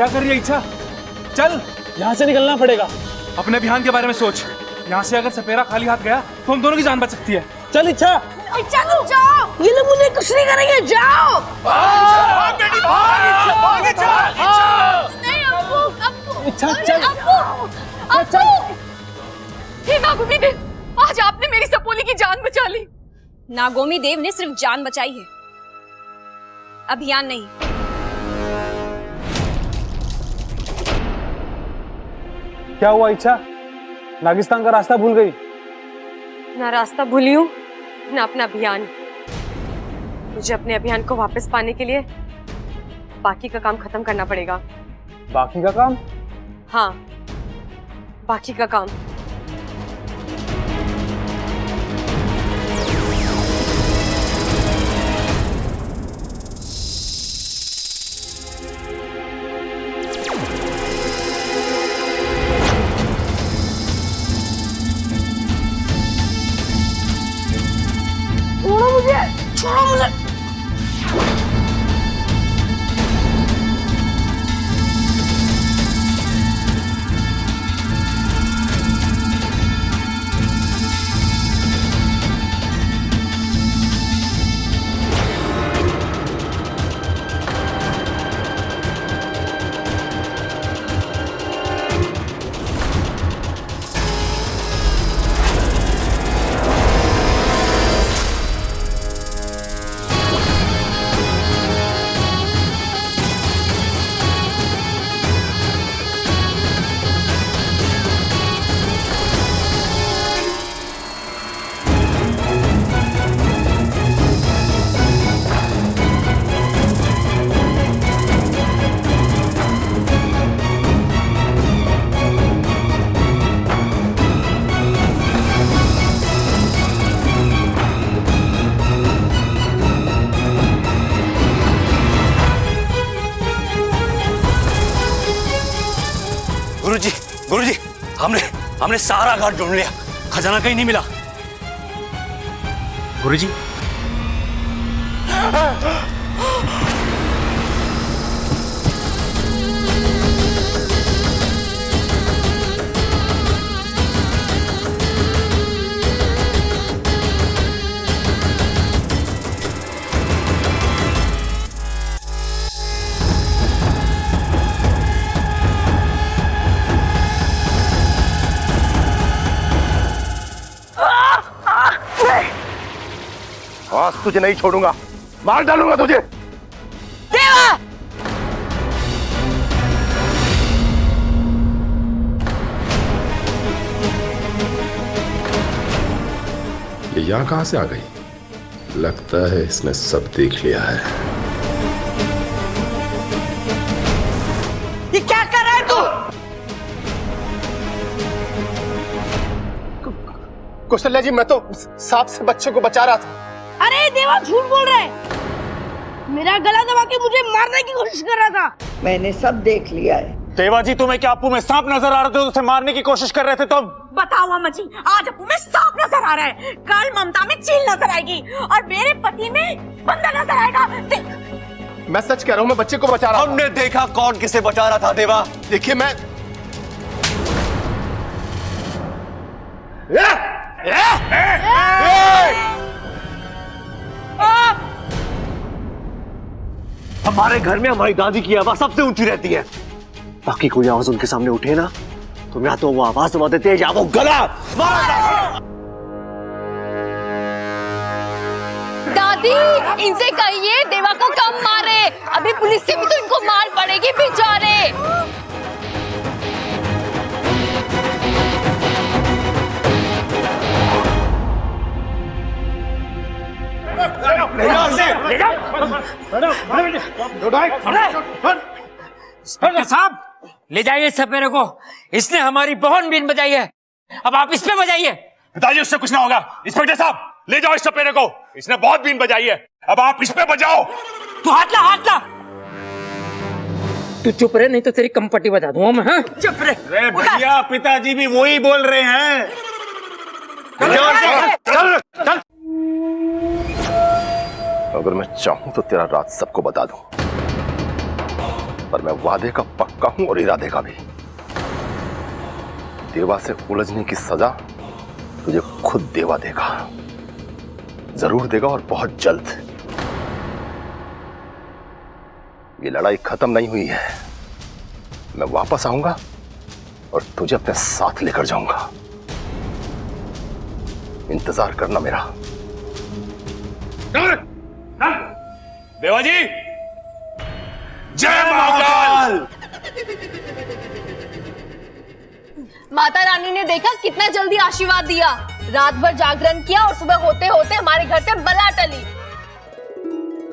क्या कर रही है इच्छा? चल, यहाँ से निकलना पड़ेगा। अपने अभियान के बारे में सोच। यहाँ से अगर सपेरा खाली हाथ गया तो हम दोनों की जान बच सकती है। चल इच्छा। इच्छा तुम जाओ, ये लोग मुझे कुछ नहीं करेंगे, जाओ। नहीं अप्पू, अप्पू। इच्छा चल। अप्पू, हे नागोमी देव, आज आपने मेरी सपोली की जान बचा ली। नागोमी देव ने सिर्फ जान बचाई है, अभियान नहीं। क्या हुआ इच्छा? नागिस्तान का रास्ता भूल गई? ना रास्ता भूली हूँ, ना अपना अभियान। मुझे अपने अभियान को वापस पाने के लिए बाकी का काम खत्म करना पड़ेगा। बाकी का काम? हाँ, बाकी का काम। छोड़ो मुझे। गुरुजी, हमने सारा घाट ढूंढ लिया, खजाना कहीं नहीं मिला। गुरुजी, आज तुझे नहीं छोड़ूंगा, मार डालूंगा तुझे। देवा! ये यहाँ कहां से आ गई? लगता है इसने सब देख लिया है। ये क्या कर रहा है तू? कौशल्या जी, मैं तो सांप से बच्चे को बचा रहा था। अरे देवा, झूठ बोल रहा है। मेरा गला दबा के मुझे मारने की कोशिश कर रहा था। मैंने सब देख लिया है। देवा जी, तुम्हें क्या अप्पू में सांप नजर आ रहे थे? उसे मारने की कोशिश कर रहे थे तुम? बताओ अम्मा जी, आज अप्पू में सांप नजर आ रहा है, कल ममता में चील नजर आएगी और मेरे पति में बंदा नजर आएगा। मैं सच कह रहा हूँ, मैं बच्चे को बचा रहा था। हमने देखा कौन किसे बचा रहा था। देवा, देखिए मैं हमारे घर में हमारी दादी की आवाज सबसे ऊंची रहती है। बाकी कोई आवाज उनके सामने उठे ना, तो या तो वो आवाज दबा देते हैं या वो गला मार। दादी, इनसे कहिए देवा को कम मारे, अभी पुलिस से भी तो इनको मार पड़ेगी बेचारे। साहब, ले जाइए सपेरे को, इसने हमारी बहुत बीन बजाई है, अब आप इस पे बजाइए। पिताजी, उससे कुछ ना होगा। इंस्पेक्टर साहब, ले जाओ इस सपेरे को, इसने बहुत बीन बजाई है, अब आप इस पे बजाओ। तू हाथ ला, हाथ ला। तू चुप रहे, नहीं तो तेरी कंपटी बजा दूंगा मैं। हाँ, चुप रहे। भैया, पिताजी भी वही बोल रहे हैं। चल। अगर मैं चाहूं तो तेरा राज सबको बता दूं, पर मैं वादे का पक्का हूं और इरादे का भी। देवा से उलझने की सजा तुझे खुद देवा देगा, जरूर देगा और बहुत जल्द। ये लड़ाई खत्म नहीं हुई है। मैं वापस आऊंगा और तुझे अपने साथ लेकर जाऊंगा। इंतजार करना मेरा। देवा जी, जय महाकाल। माता रानी ने देखा कितना जल्दी आशीर्वाद दिया। रात भर जागरण किया और सुबह होते होते हमारे घर से बला टली।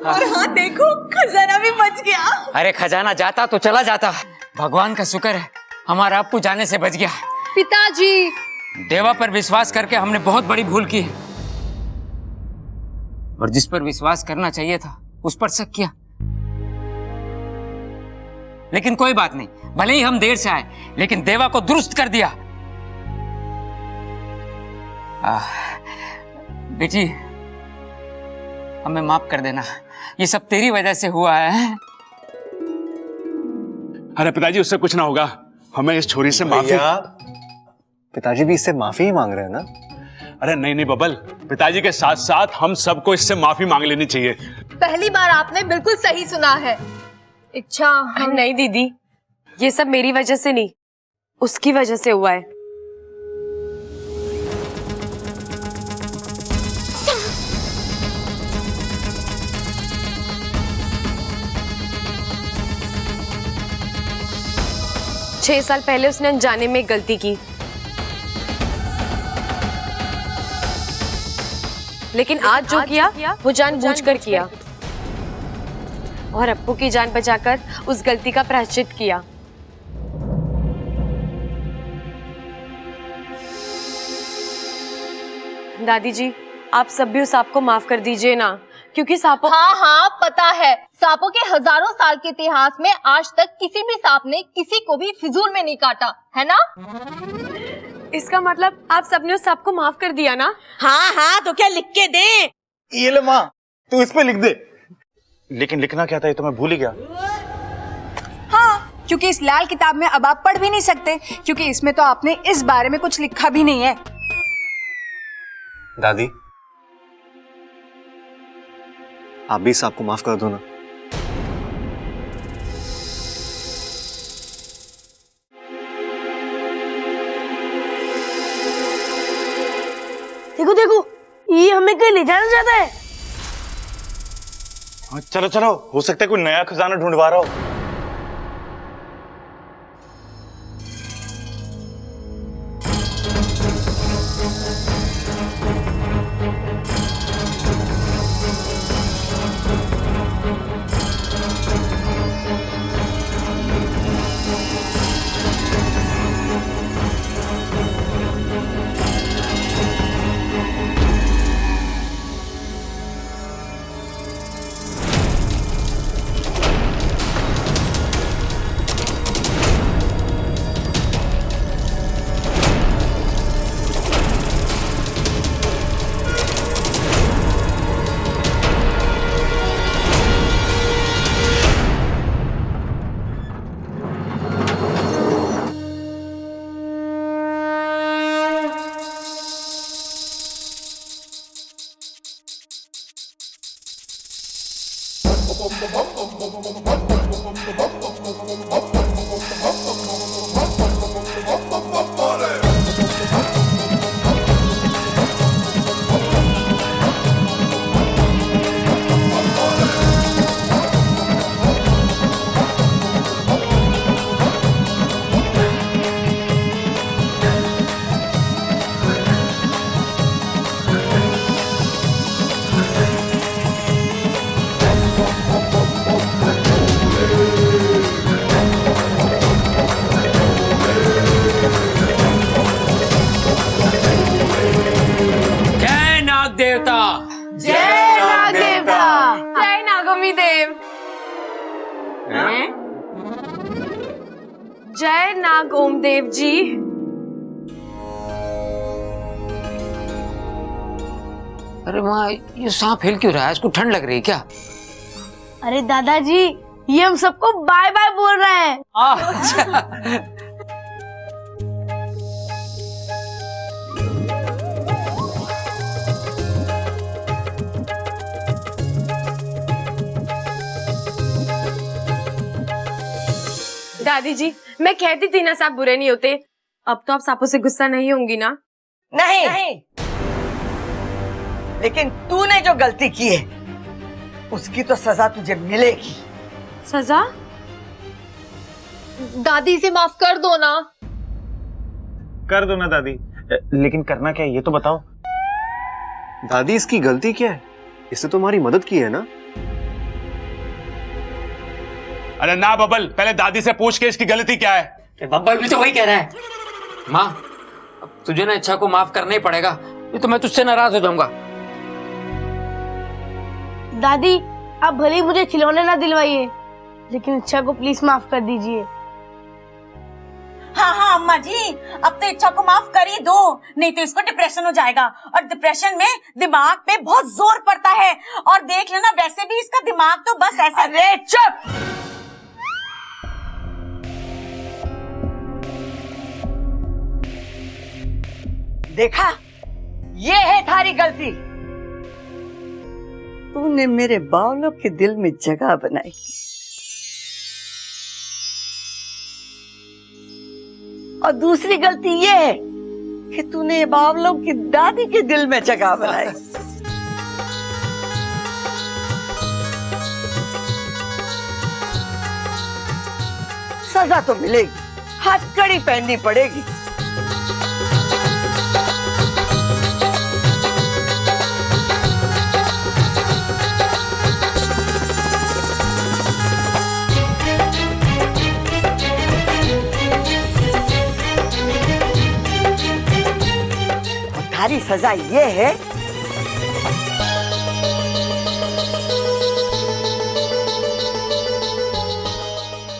और हाँ देखो, खजाना भी बच गया। अरे खजाना जाता तो चला जाता, भगवान का शुक्र है हमारा अप्पू जाने से बच गया। पिताजी, देवा पर विश्वास करके हमने बहुत बड़ी भूल की है, और जिस पर विश्वास करना चाहिए था उस पर शक किया। लेकिन कोई बात नहीं, भले ही हम देर से आए लेकिन देवा को दुरुस्त कर दिया। बेटी, हमें माफ कर देना, ये सब तेरी वजह से हुआ है। अरे पिताजी, उससे कुछ ना होगा। हमें इस छोरी से माफी। पिताजी भी इससे माफी ही मांग रहे हैं ना? अरे नहीं नहीं बबल, पिताजी के साथ साथ हम सबको इससे माफी मांग लेनी चाहिए। पहली बार आपने बिल्कुल सही सुना है। इच्छा हम नहीं दीदी, ये सब मेरी वजह से नहीं, उसकी वजह से हुआ है। छह साल पहले उसने अनजाने में एक गलती की, लेकिन आज जो किया वो जानबूझकर किया, और अप्पू की जान बचाकर उस गलती का प्रायश्चित किया। दादी जी, आप सब भी उस सांप को माफ कर दीजिए ना, क्योंकि सांपों। हाँ हाँ पता है, सांपों के हजारों साल के इतिहास में आज तक किसी भी सांप ने किसी को भी फिजूल में नहीं काटा है ना। इसका मतलब आप सबने उस सांप को माफ कर दिया ना? हाँ हाँ, तो क्या लिख के दे? ये ले माँ, तू इस पे लिख दे। लेकिन लिखना क्या था ये तो मैं भूल ही गया। हाँ, क्योंकि इस लाल किताब में अब आप पढ़ भी नहीं सकते, क्योंकि इसमें तो आपने इस बारे में कुछ लिखा भी नहीं है। दादी, आप भी सांप को माफ कर दो ना। देखो देखो, ये हमें कहीं ले जाना चाहता है। चलो चलो, हो सकता है कोई नया खजाना ढूंढवा रहा हो। जय नाग ओमदेव जी। अरे माँ, ये सांप हिल क्यों रहा है? इसको ठंड लग रही है क्या? अरे दादाजी, ये हम सबको बाय बाय बोल रहे हैं। अच्छा। दादी जी, मैं कहती थी ना सांप बुरे नहीं होते। अब तो आप सांपों से गुस्सा नहीं होंगी ना? नहीं, लेकिन तूने जो गलती की है उसकी तो सजा तुझे मिलेगी। सजा? दादी इसे माफ कर दो ना। कर दो ना दादी, लेकिन करना क्या है ये तो बताओ। दादी इसकी गलती क्या है? इसने तुम्हारी मदद की है ना? अरे ना बबल, पहले दादी से पूछ के इसकी गलती क्या है। बब्बल भी तो वही कह रहा है। माँ, अब तुझे ना इच्छा को माफ करना ही पड़ेगा, ये तो मैं तुझसे नाराज हो जाऊंगा। दादी आप भले ही मुझे खिलौने ना दिलवाइए, लेकिन इच्छा को प्लीज माफ कर दीजिए। हाँ हाँ अम्मा जी, अब तो इच्छा को माफ कर ही दो, नहीं तो इसको डिप्रेशन हो जाएगा, और डिप्रेशन में दिमाग पे बहुत जोर पड़ता है। और देख लेना, वैसे भी इसका दिमाग तो बस ऐसे। अरे चुप! देखा, ये है थारी गलती। तूने मेरे बावलों के दिल में जगह बनाई, और दूसरी गलती ये है कि तूने बावलों की दादी के दिल में जगह बनाई। सजा तो मिलेगी, हथकड़ी पहननी पड़ेगी। तुम्हारी सजा ये है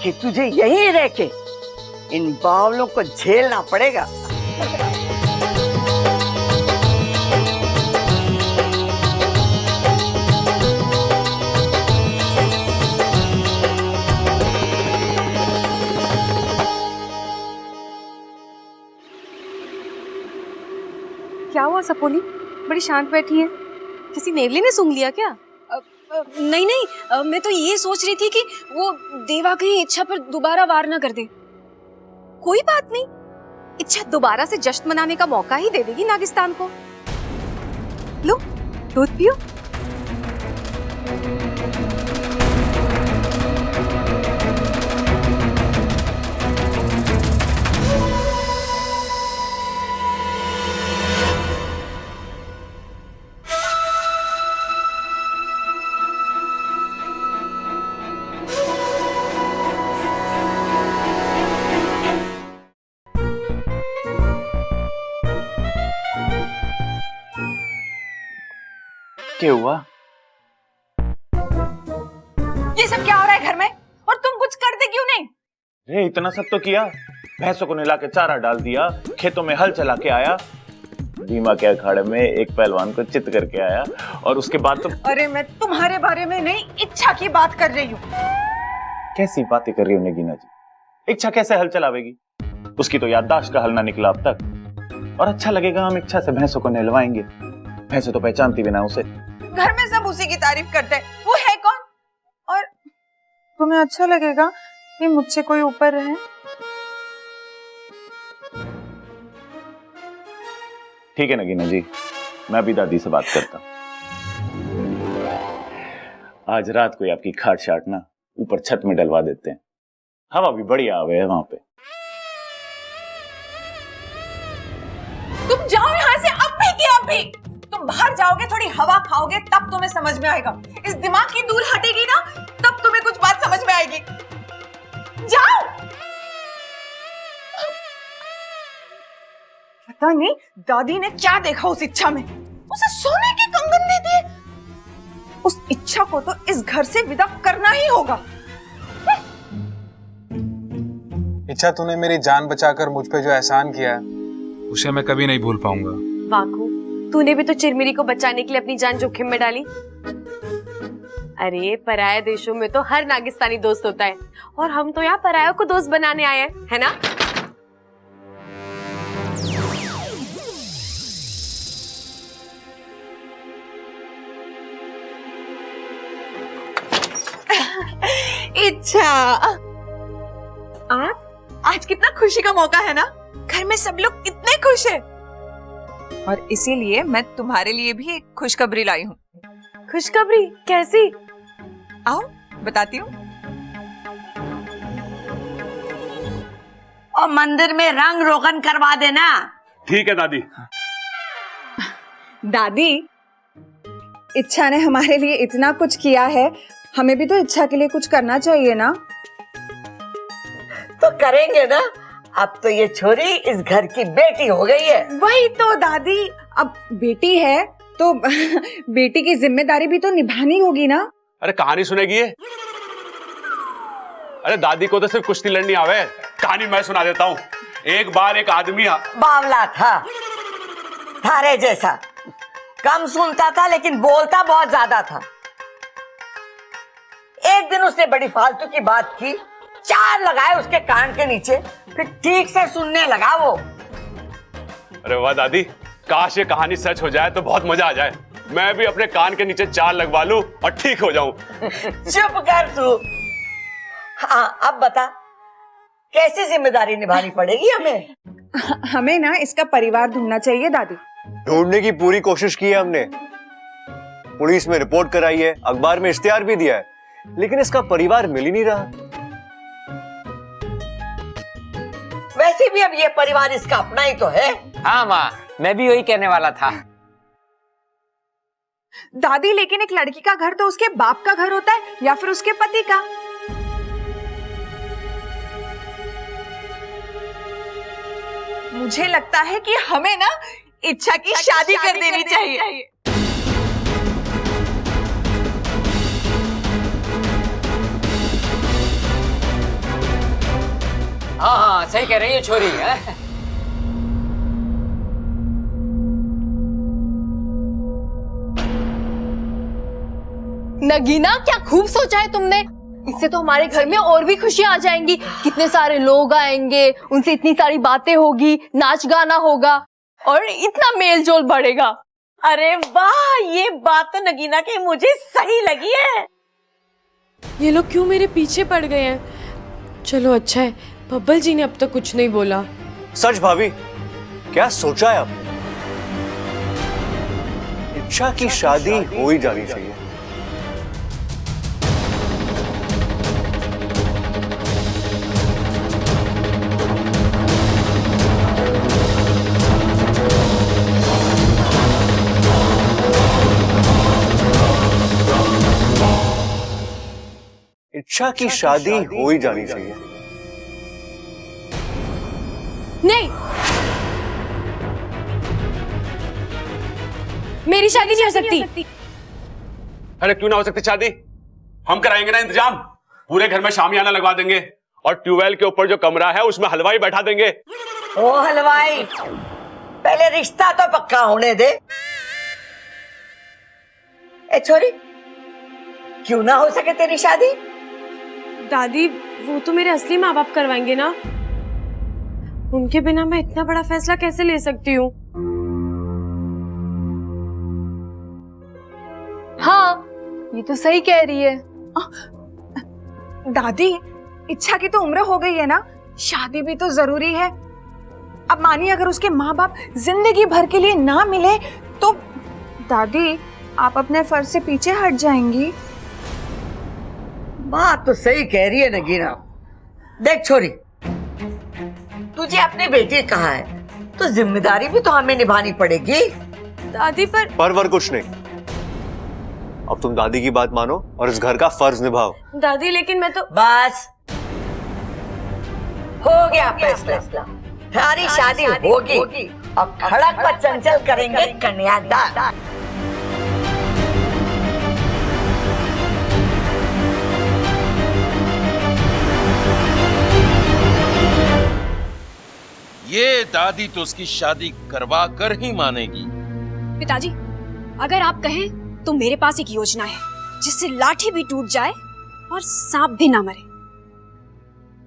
कि तुझे यहीं रह के इन बावलों को झेलना पड़ेगा। क्या हुआ सपोली? बड़ी शांत बैठी है। किसी नेवले ने सूंघ लिया क्या? नहीं नहीं, मैं तो ये सोच रही थी कि वो देवा कहीं इच्छा पर दोबारा वार ना कर दे। कोई बात नहीं, इच्छा दोबारा से जश्न मनाने का मौका ही दे देगी नागिस्तान को। लो, दूध पियो। क्या हुआ? ये सब क्या हो रहा है घर में, और तुम कुछ करते क्यों नहीं? रे इतना सब तो किया, भैंसों को नहला के चारा डाल दिया, खेतों में हल चला के आया, भीमा के अखाड़े में एक पहलवान को चित करके आया, और उसके बाद तो। अरे मैं तुम्हारे बारे में नहीं, इच्छा की बात कर रही हूँ। कैसी बातें कर रही हो नगीना जी? इच्छा कैसे हल चलावेगी? उसकी तो याददाश्त का हल ना निकला अब तक। और अच्छा लगेगा हम इच्छा से भैंसों को नहलवाएंगे? भैंसें तो पहचानती भी ना उसे। घर में सब उसी की तारीफ करते हैं, वो है कौन? और तुम्हें अच्छा लगेगा कि मुझसे कोई ऊपर रहे? ठीक है नगीना जी, मैं अभी दादी से बात करता हूँ। आज रात को आपकी खाट शाट ना ऊपर छत में डलवा देते हैं, हवा भी बढ़िया आवे है वहां पे। तुम जाओ यहाँ से अभी की अभी। तुम बाहर जाओगे, थोड़ी हवा खाओगे, तब तुम्हें समझ में आएगा। इस दिमाग की धूल हटेगी ना, तब तुम्हें कुछ बात समझ में आएगी। जाओ। पता नहीं दादी ने क्या देखा उस इच्छा में, उसे सोने के कंगन दे दिए। उस इच्छा को तो इस घर से विदा करना ही होगा। इच्छा, तूने मेरी जान बचाकर मुझ पे जो एहसान किया है उसे मैं कभी नहीं भूल पाऊंगा। वाकू, तूने भी तो चिरमिरी को बचाने के लिए अपनी जान जोखिम में डाली। अरे पराये देशों में तो हर नागिस्तानी दोस्त होता है, और हम तो यहाँ परायों को दोस्त बनाने आए हैं, है ना? इच्छा, आज कितना खुशी का मौका है ना, घर में सब लोग इतने खुश हैं। और इसीलिए मैं तुम्हारे लिए भी एक खुशखबरी लाई हूँ। खुशखबरी? कैसी? आओ बताती हूँ। और मंदिर में रंग रोगन करवा देना। ठीक है दादी। दादी, इच्छा ने हमारे लिए इतना कुछ किया है, हमें भी तो इच्छा के लिए कुछ करना चाहिए ना। तो करेंगे ना, अब तो ये छोरी इस घर की बेटी हो गई है। वही तो दादी, अब बेटी है तो बेटी की जिम्मेदारी भी तो निभानी होगी ना। अरे कहानी सुनेगी ये? अरे दादी को तो सिर्फ कुश्ती लड़नी आवे। कहानी मैं सुना देता हूँ। एक बार एक आदमी बावला था, थारे जैसा, कम सुनता था लेकिन बोलता बहुत ज्यादा था। एक दिन उसने बड़ी फालतू की बात की, 4 लगाए उसके कान के नीचे, फिर ठीक से सुनने लगा वो। अरे वाह दादी, काश ये कहानी सच हो जाए तो बहुत मजा आ जाए। मैं भी अपने कान के नीचे 4 लगवा लूं और ठीक हो जाऊं। चुप कर तू। हाँ अब बता, कैसी जिम्मेदारी निभानी पड़ेगी हमें? हमें ना इसका परिवार ढूंढना चाहिए दादी। ढूंढने की पूरी कोशिश की है हमने, पुलिस में रिपोर्ट कराई है, अखबार में इश्तिहार भी दिया है, लेकिन इसका परिवार मिल ही नहीं रहा। वैसे भी अब ये परिवार इसका अपना ही तो है। हाँ माँ, मैं भी वही कहने वाला था। दादी, लेकिन एक लड़की का घर तो उसके बाप का घर होता है या फिर उसके पति का। मुझे लगता है कि हमें ना इच्छा की शादी कर देनी चाहिए। हाँ हाँ, सही कह रही है छोरी है। नगीना, क्या खूब सोचा है तुमने। इससे तो हमारे घर में और भी खुशियां आ जाएंगी। कितने सारे लोग आएंगे, उनसे इतनी सारी बातें होगी, नाच गाना होगा और इतना मेल जोल बढ़ेगा। अरे वाह, ये बात तो नगीना की मुझे सही लगी है। ये लोग क्यों मेरे पीछे पड़ गए हैं? चलो अच्छा है, बब्बल जी ने अब तक कुछ नहीं बोला। सच भाभी, क्या सोचा है आपने? इच्छा की शादी हो ही जानी चाहिए। इच्छा की शादी हो ही जानी चाहिए। नहीं, मेरी शादी नहीं हो सकती। अरे क्यों ना हो सकती शादी? हम कराएंगे ना इंतजाम। पूरे घर में शामियाना लगवा देंगे और ट्यूबवेल के ऊपर जो कमरा है उसमें हलवाई बैठा देंगे। ओ हलवाई, पहले रिश्ता तो पक्का होने दे। ए छोरी, क्यों ना हो सके तेरी शादी? दादी, वो तो मेरे असली माँ बाप करवाएंगे ना। उनके बिना मैं इतना बड़ा फैसला कैसे ले सकती हूँ? हाँ, ये तो सही कह रही है। दादी, इच्छा की तो उम्र हो गई है ना, शादी भी तो जरूरी है। अब मानिए अगर उसके माँ बाप जिंदगी भर के लिए ना मिले तो दादी, आप अपने फर्ज से पीछे हट जाएंगी। बात तो सही कह रही है नगीना। देख छोरी, तुझे अपनी बेटी कहा है तो जिम्मेदारी भी तो हमें निभानी पड़ेगी। दादी पर कुछ नहीं। अब तुम दादी की बात मानो और इस घर का फर्ज निभाओ। दादी, लेकिन मैं तो बस हो गया फैसला। सारी शादी होगी और खड़क पर चंचल करेंगे कन्यादान। ये दादी तो उसकी शादी करवा कर ही मानेगी। पिताजी, अगर आप कहें तो मेरे पास एक योजना है। जिससे लाठी भी टूट जाए और सांप भी ना मरे।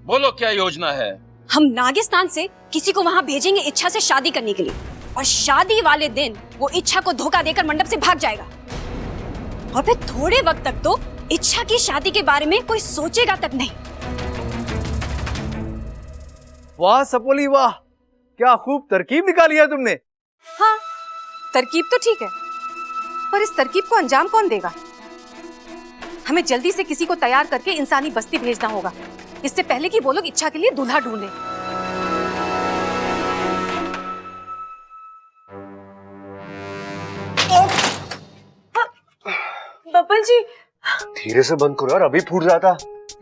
बोलो क्या योजना है? हम नागिस्तान से किसी को वहां भेजेंगे इच्छा से शादी करने के लिए, और शादी वाले दिन वो इच्छा को धोखा देकर मंडप से भाग जाएगा, और फिर थोड़े वक्त तक तो इच्छा की शादी के बारे में कोई सोचेगा तक नहीं। वाह सपोली वाह, क्या खूब तरकीब निकाली है तुमने। हाँ, तरकीब तो ठीक है, पर इस तरकीब को अंजाम कौन देगा? हमें जल्दी से किसी को तैयार करके इंसानी बस्ती भेजना होगा, इससे पहले कि वो लोग इच्छा के लिए दूल्हा ढूंढें। बब्बल जी, धीरे से बंद करो यार, अभी फूट जाता।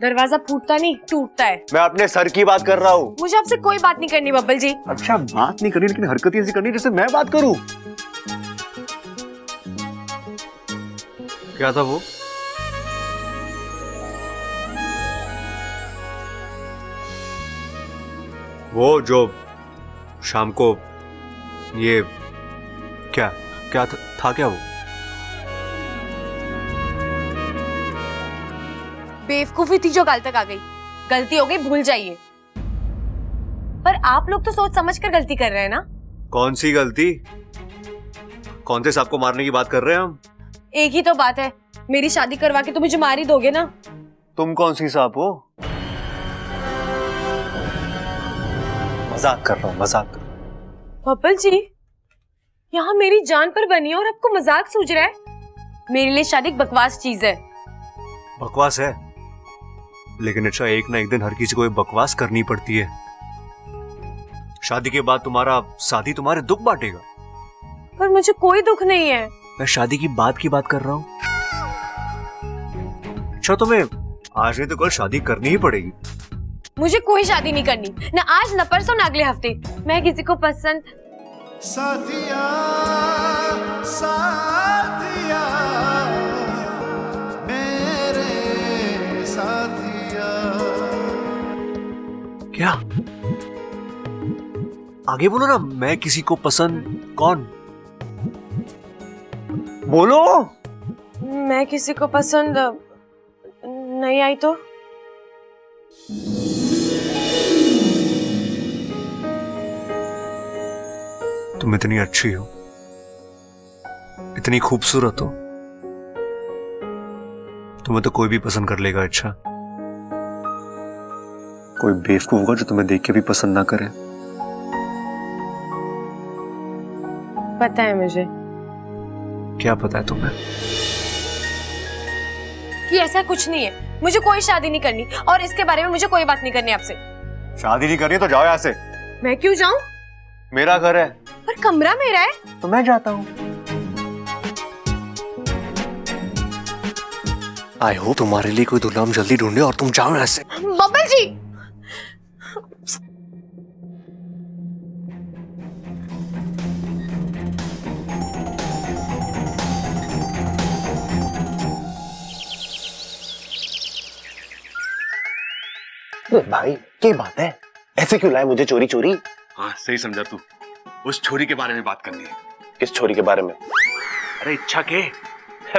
दरवाजा फूटता नहीं, टूटता है। मैं अपने सर की बात कर रहा हूँ। मुझे आपसे कोई बात नहीं करनी बब्बल जी। अच्छा, बात नहीं करनी, लेकिन हरकत ऐसी करनी जैसे मैं बात करूँ। क्या था वो? वो जो शाम को ये क्या क्या था क्या वो? बेवकूफी थी जो कल तक आ गई, गलती हो गई, भूल जाइए। पर आप लोग तो सोच समझ कर गलती कर रहे हैं ना। कौन सी गलती? कौन से सांप को मारने की बात कर रहे हैं हम? एक ही तो बात है, मेरी शादी करवा के तो मुझे मार ही दोगे ना। तुम कौन सी सांप हो? मजाक कर रहा हूँ, मजाक कर रहा हूँ। बब्बल जी, यहाँ मेरी जान पर बनी है और आपको मजाक सूझ रहा है? मेरे लिए शादी एक बकवास चीज है। बकवास है, लेकिन अच्छा एक ना एक दिन हर किसी को ये बकवास करनी पड़ती है। शादी के बाद तुम्हारा साथी तुम्हारे दुख बांटेगा। पर मुझे कोई दुख नहीं है। मैं शादी की बात कर रहा हूँ। अच्छा, तुम्हें आज नहीं तो कल शादी करनी ही पड़ेगी। मुझे कोई शादी नहीं करनी, ना आज ना परसों ना अगले हफ्ते। मैं किसी को पसंद साथिया, साथिया, मेरे साथिया। क्या? आगे बोलो ना। मैं किसी को पसंद कौन? बोलो। मैं किसी को पसंद नहीं आई तो? तुम इतनी अच्छी हो, इतनी खूबसूरत हो, तुम्हें तो कोई भी पसंद कर लेगा। अच्छा, कोई बेवकूफ होगा जो तुम्हें देख के भी पसंद ना करे। पता है मुझे। क्या पता है तुम्हें? कि ऐसा कुछ नहीं है, मुझे कोई शादी नहीं करनी, और इसके बारे में मुझे कोई बात नहीं करनी आपसे। शादी नहीं करनी तो जाओ यहाँ से। मैं क्यों जाऊं? मेरा घर है। पर कमरा मेरा है। तो मैं जाता हूँ। आई होप तुम्हारे लिए कोई दुल्हन जल्दी ढूंढे और तुम जाओ यहाँ से। बब्बल जी, भाई क्या बात है? ऐसे क्यों लाए मुझे चोरी चोरी? हाँ सही समझा तू। उस छोरी के बारे में बात करनी है। किस छोरी के बारे में? अरे इच्छा के।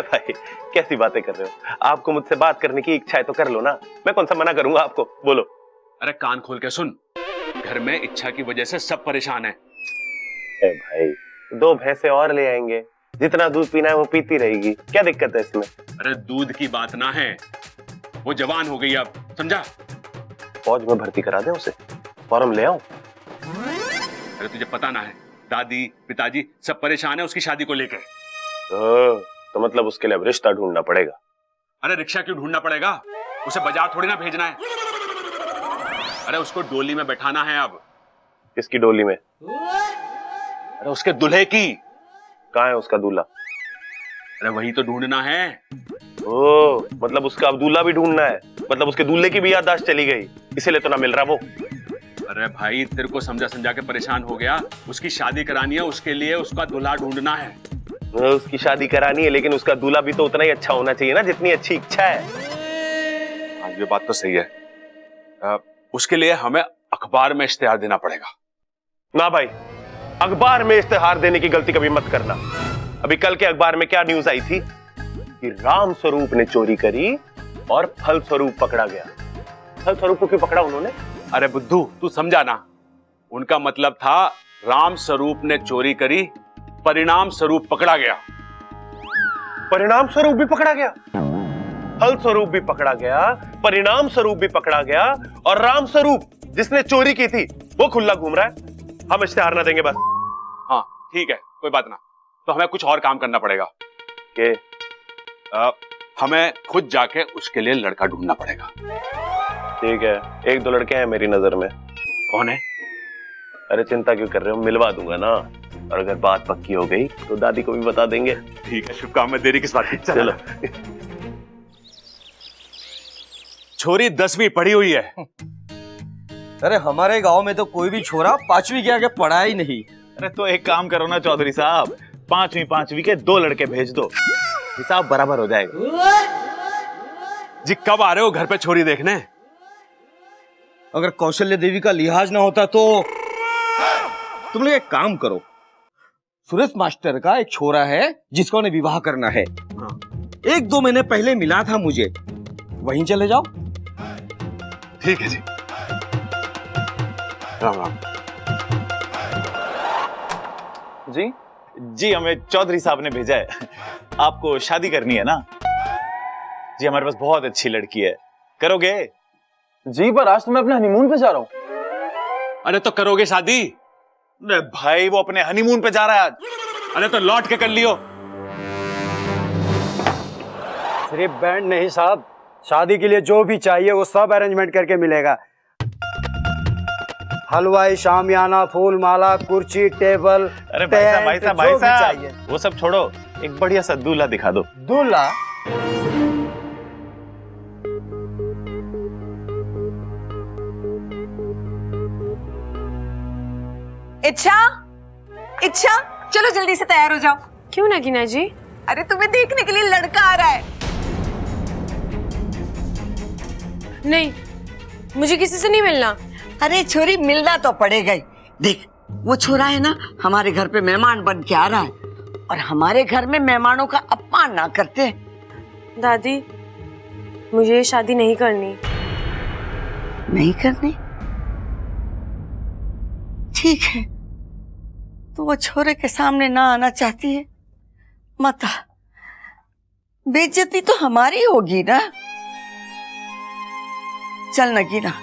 भाई कैसी बातें कर रहे हो? आपको मुझसे बात करने की इच्छा है तो कर लो ना, मैं कौन सा मना करूंगा आपको। बोलो। अरे कान खोल के सुन, घर में इच्छा की वजह से सब परेशान है। भाई 2 भैंसे और ले आएंगे, जितना दूध पीना है वो पीती रहेगी, क्या दिक्कत है इसमें? अरे दूध की बात ना है, वो जवान हो गई अब, समझा? फौज में भर्ती करा दे उसे, फॉर्म ले आओ। अरे तुझे पता ना है, दादी पिताजी सब परेशान है उसकी शादी को लेकर। तो मतलब उसके लिए अब रिश्ता ढूंढना पड़ेगा। अरे रिक्शा क्यों ढूंढना पड़ेगा? उसे बाजार थोड़ी ना भेजना है। अरे उसको डोली में बैठाना है अब। किसकी डोली में? अरे उसके दूल्हे की। कहाँ है उसका दूल्हा? अरे वही तो ढूंढना है। ओ, मतलब उसका अब दूल्हा भी ढूंढना है। मतलब उसके दूल्हे की भी याददाश्त चली गई, इसीलिए तो ना मिल रहा वो। अरे भाई तेरे को समझा समझा के परेशान हो गया। उसकी शादी करानी है, उसके लिए उसका दूल्हा ढूंढना है। उसकी शादी करानी है, लेकिन उसका दूल्हा भी तो उतना ही अच्छा होना चाहिए ना जितनी अच्छी इच्छा है। हाँ ये बात तो सही है। उसके लिए हमें अखबार में इश्तेहार देना पड़ेगा। ना भाई, अखबार में इश्तेहार देने की गलती कभी मत करना। अभी कल के अखबार में क्या न्यूज आई थी? कि राम स्वरूप ने चोरी करी और फल स्वरूप पकड़ा गया। फल स्वरूप को क्यों पकड़ा उन्होंने? अरे बुद्धू, तू समझा ना, उनका मतलब था राम स्वरूप ने चोरी करी, परिणाम स्वरूप पकड़ा गया। परिणाम स्वरूप भी पकड़ा गया, फल स्वरूप भी पकड़ा गया, परिणाम स्वरूप भी पकड़ा गया, और राम स्वरूप जिसने चोरी की थी वो खुला घूम रहा है। हम इश्तेहार ना देंगे बस। हाँ ठीक है, कोई बात ना, तो हमें कुछ और काम करना पड़ेगा कि हमें खुद जाके उसके लिए लड़का ढूंढना पड़ेगा। ठीक है, एक दो लड़के हैं मेरी नजर में। कौन है? अरे चिंता क्यों कर रहे हो, मिलवा दूंगा ना, और अगर बात पक्की हो गई तो दादी को भी बता देंगे। ठीक है, शुभ काम में देरी किस बात की। चलो। छोरी 10वीं पढ़ी हुई है। अरे हमारे गांव में तो कोई भी छोरा 5वीं के आगे पढ़ा ही नहीं। अरे तो एक काम करो ना चौधरी साहब, 5वीं के 2 लड़के भेज दो, हिसाब बराबर हो जाएगा। जी कब आ रहे हो घर पे छोरी देखने? अगर कौशल्य देवी का लिहाज ना होता तो तुम लोग एक काम करो, सुरेश मास्टर का एक छोरा है जिसका उन्हें विवाह करना है। 1-2 महीने पहले मिला था मुझे, वहीं चले जाओ। ठीक है जी, राम राम। जी जी, हमें चौधरी साहब ने भेजा है, आपको शादी करनी है ना जी। हमारे पास बहुत अच्छी लड़की है, करोगे? जी पर आज तो मैं अपने हनीमून पे जा रहा हूँ। अरे तो करोगे शादी? अरे भाई वो अपने हनीमून पे जा रहा है आज। अरे तो लौट के कर लियो। सिर्फ बैंड नहीं साहब, शादी के लिए जो भी चाहिए वो सब अरेंजमेंट करके मिलेगा। हलवाई, शामियाना, फूल माला, कुर्सी, टेबल, अरे भाई साहब वो सब छोड़ो, एक बढ़िया सा दूल्हा दिखा दो। दूल्हा? इच्छा, इच्छा चलो जल्दी से तैयार हो जाओ। क्यों नगीना जी? अरे तुम्हें देखने के लिए लड़का आ रहा है। नहीं, मुझे किसी से नहीं मिलना। अरे छोरी, मिलना तो पड़ेगा ही। देख, वो छोरा है ना, हमारे घर पे मेहमान बन के आ रहा है, और हमारे घर में मेहमानों का अपमान ना करते। दादी, मुझे ये शादी नहीं करनी। नहीं करनी? ठीक है, तो वो छोरे के सामने ना आना चाहती है, मत आ। बेइज्जती तो हमारी होगी ना। चल नगीना,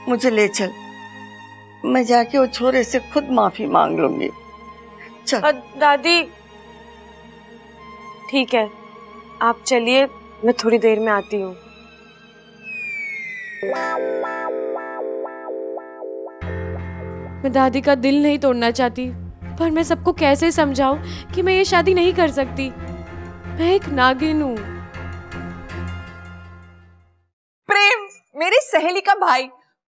मुझे ले चल, मैं जाके वो छोरे से खुद माफी मांग लूंगी। चल। दादी ठीक है, आप चलिए, मैं थोड़ी देर में आती हूँ। मैं दादी का दिल नहीं तोड़ना चाहती, पर मैं सबको कैसे समझाऊं कि मैं ये शादी नहीं कर सकती। मैं एक नागिन हूँ। प्रेम मेरी सहेली का भाई,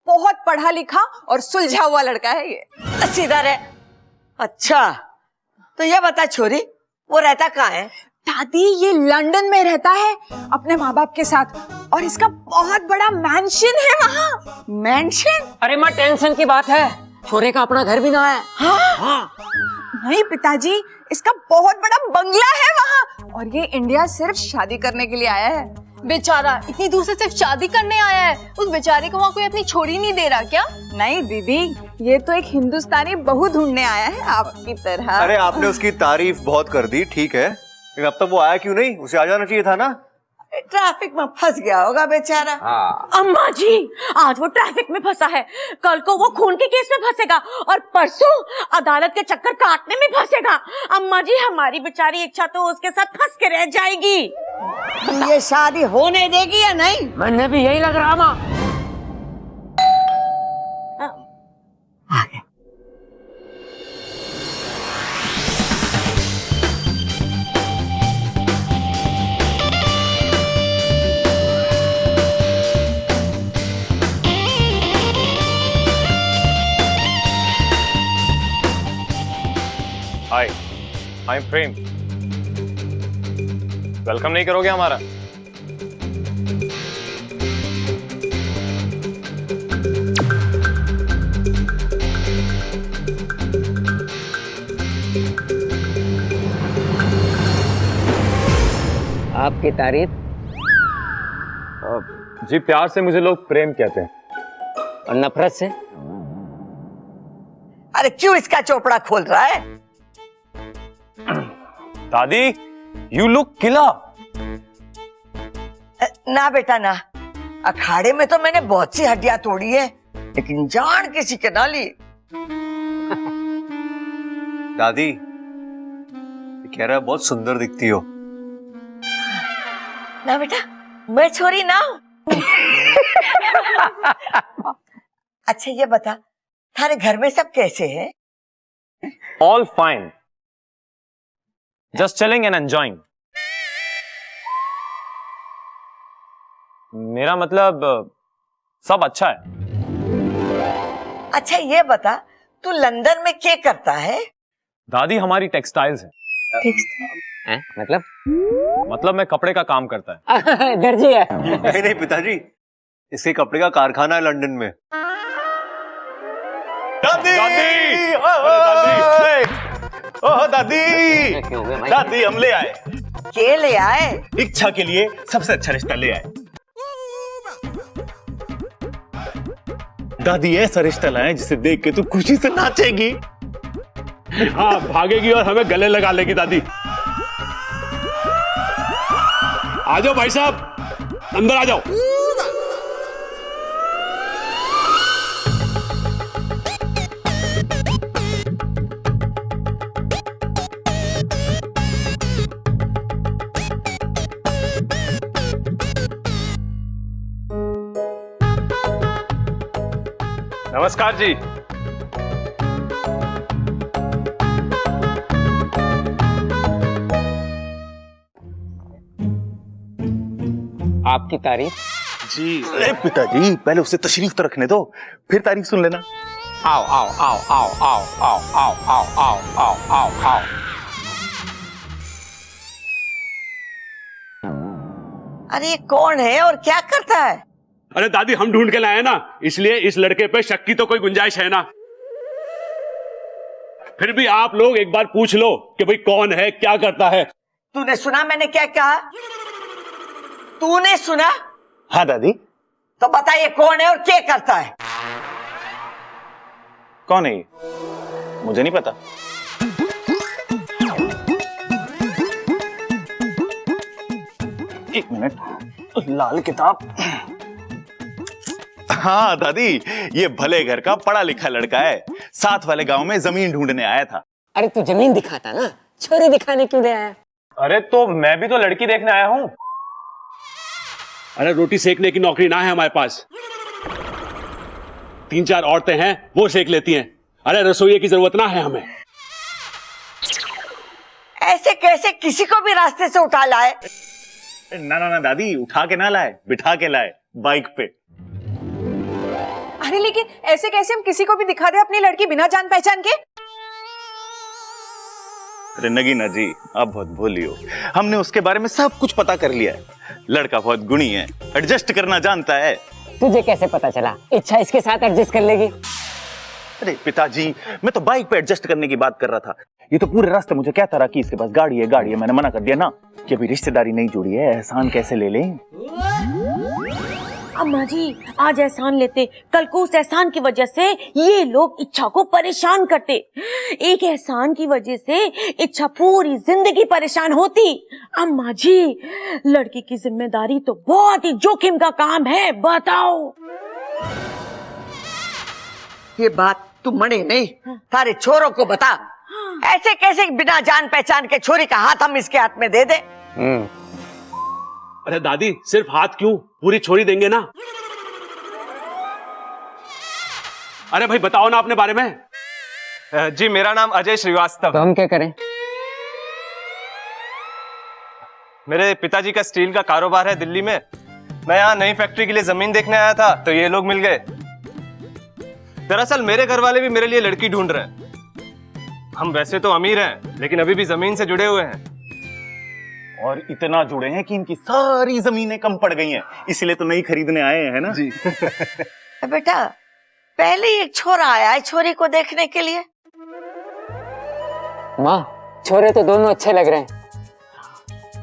बहुत पढ़ा लिखा और सुलझा हुआ लड़का है ये। सीधा रहे। अच्छा, तो ये बता छोरी, वो रहता कहाँ है? दादी, ये लंदन में रहता है अपने माँ बाप के साथ, और इसका बहुत बड़ा मैंशन है वहाँ। मैंशन? अरे माँ, टेंशन की बात है, छोरे का अपना घर भी ना है। हाँ? नहीं पिताजी, इसका बहुत बड़ा बंगला है वहाँ, और ये इंडिया सिर्फ शादी करने के लिए आया है। बेचारा इतनी दूर से सिर्फ शादी करने आया है, उस बेचारे को वहाँ कोई अपनी छोरी नहीं दे रहा क्या? नहीं दीदी, ये तो एक हिंदुस्तानी बहू ढूंढने आया है आपकी तरह। अरे आपने उसकी तारीफ बहुत कर दी, ठीक है, लेकिन अब तक वो आया क्यों नहीं? उसे आ जाना चाहिए था ना। ट्रैफिक में फंस गया होगा बेचारा। अम्मा जी, आज वो ट्रैफिक में फंसा है, कल को वो खून के केस में फंसेगा, और परसों अदालत के चक्कर काटने में फंसेगा। अम्मा जी, हमारी बेचारी इच्छा तो उसके साथ फंस के रह जाएगी। ये शादी होने देगी या नहीं? मैंने भी यही लग रहा माँ। हाय, आई एम प्रेम। वेलकम नहीं करोगे हमारा? आपकी तारीफ। जी प्यार से मुझे लोग प्रेम कहते हैं। और नफरत से? अरे क्यों इसका चोपड़ा खोल रहा है? दादी यू लुक किला। ना बेटा ना, अखाड़े में तो मैंने बहुत सी हड्डियां तोड़ी है, लेकिन जान किसी के ना ली। दादी कह रहा है बहुत सुंदर दिखती हो। ना बेटा, मैं छोरी ना हूं। अच्छा ये बता, थारे घर में सब कैसे हैं? All fine, just chilling and enjoying. मेरा मतलब सब अच्छा है। अच्छा ये बता, तू लंदन में क्या करता है? दादी हमारी टेक्सटाइल्स है। मतलब मैं कपड़े का काम करता है। दर्जी है। नहीं नहीं पिताजी, इसके कपड़े का कारखाना है लंदन में। दादी ओह दादी, दादी हम ले आए। के ले आए? इच्छा के लिए सबसे अच्छा रिश्ता ले आए। दादी ऐसा रिश्ता लाए जिसे देख के तू खुशी से नाचेगी। हाँ, भागेगी और हमें गले लगा लेगी। दादी आ जाओ भाई साहब, अंदर आ जाओ। नमस्कार जी। आपकी तारीफ। जी अरे पिताजी, पहले उसे तशरीफ तो रखने दो, फिर तारीफ सुन लेना। आओ आओ आओ आओ आओ आओ आओ आओ आओ आओ आओ आओ। अरे ये कौन है और क्या करता है? अरे दादी हम ढूंढ के लाए हैं ना, इसलिए इस लड़के पे शक की तो कोई गुंजाइश है ना। फिर भी आप लोग एक बार पूछ लो कि भाई कौन है, क्या करता है। तूने सुना मैंने क्या कहा? तूने सुना? हाँ दादी। तो बता ये कौन है और क्या करता है? कौन है ये? मुझे नहीं पता। एक मिनट, लाल किताब। हाँ दादी, ये भले घर का पढ़ा लिखा लड़का है, साथ वाले गांव में जमीन ढूंढने आया था। अरे तू जमीन दिखाता ना, छोरी दिखाने क्यों ले आया? अरे तो मैं भी तो लड़की देखने आया हूँ। अरे रोटी सेकने की नौकरी ना है हमारे पास, 3-4 औरतें हैं वो सेक लेती हैं। अरे रसोई की जरूरत ना है हमें। ऐसे कैसे किसी को भी रास्ते से उठा लाए? ना ना ना दादी, उठा के ना लाए, बिठा के लाए बाइक पे। अरे लेकिन ऐसे कैसे हम किसी को भी दिखा दे अपनी लड़की बिना जान पहचान के? अरे नगीना जी, आप बहुत भोली हो। हमने उसके बारे में सब कुछ पता कर लिया है। लड़का बहुत गुणी है, एडजस्ट करना जानता है। तुझे कैसे पता चला? इच्छा इसके साथ एडजस्ट कर लेगी? अरे पिताजी, मैं तो बाइक पे एडजस्ट करने की बात कर रहा था। ये तो पूरे रास्ते मुझे कहता रहा कि इसके पास गाड़ी है, गाड़ी है। मैंने मना कर दिया ना कि अभी रिश्तेदारी नहीं जुड़ी है, एहसान कैसे ले लें। अम्मा जी, आज एहसान लेते, कल को उस एहसान की वजह से ये लोग इच्छा को परेशान करते। एक एहसान की वजह से इच्छा पूरी जिंदगी परेशान होती। अम्मा जी, लड़की की जिम्मेदारी तो बहुत ही जोखिम का काम है, बताओ। ये बात तू मने नहीं, तारे छोरों को बता। ऐसे कैसे बिना जान पहचान के छोरी का हाथ हम इसके हाथ में दे दे? अरे दादी, सिर्फ हाथ क्यों, पूरी छोरी देंगे ना। अरे भाई बताओ ना अपने बारे में। जी मेरा नाम अजय श्रीवास्तव। तो हम क्या करें? मेरे पिताजी का स्टील का कारोबार है दिल्ली में। मैं यहाँ नई फैक्ट्री के लिए जमीन देखने आया था तो ये लोग मिल गए। दरअसल मेरे घर वाले भी मेरे लिए लड़की ढूंढ रहे हैं। हम वैसे तो अमीर हैं, लेकिन अभी भी जमीन से जुड़े हुए हैं। और इतना जुड़े हैं कि इनकी सारी जमीनें कम पड़ गई हैं, इसलिए तो नई खरीदने आए हैं ना जी। बेटा, पहले एक छोरा आया है छोरी को देखने के लिए। माँ, छोरे तो दोनों अच्छे लग रहे हैं।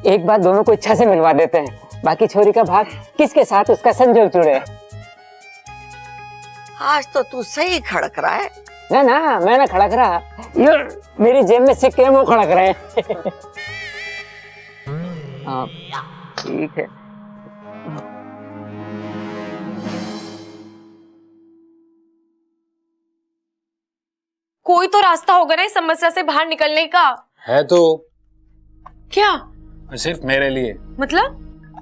एक बार दोनों को इच्छा से मिलवा देते हैं, बाकी छोरी का भाग किसके साथ उसका संजोग जुड़े। आज तो तू सही खड़क रहा है। ना ना, मैं ना खड़क रहा, ये मेरी जेब में सिक्के हैं वो खड़क रहे हैं। हाँ ठीक है। कोई तो रास्ता होगा ना इस समस्या से बाहर निकलने का। है तो। क्या? सिर्फ मेरे लिए।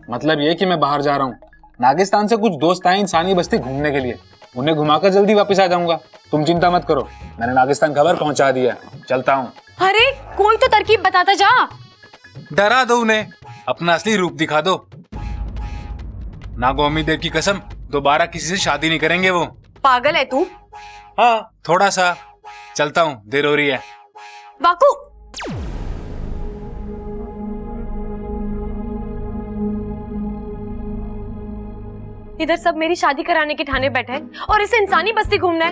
मतलब ये कि मैं बाहर जा रहा हूँ। नागिस्तान से कुछ दोस्त आए इंसानी बस्ती घूमने के लिए, उन्हें घुमाकर जल्दी वापस आ जाऊंगा। तुम चिंता मत करो, मैंने नागिस्तान खबर पहुंचा दिया, चलता हूँ। अरे कोई तो तरकीब बताता जा। डरा दो उन्हें, अपना असली रूप दिखा दो। नागोमी देव की कसम, दोबारा किसी से शादी नहीं करेंगे वो। पागल है तू? हाँ थोड़ा सा। चलता हूँ, देर हो रही है। वाकू, इधर सब मेरी शादी कराने के ठाने बैठे हैं और इसे इंसानी बस्ती घूमना है।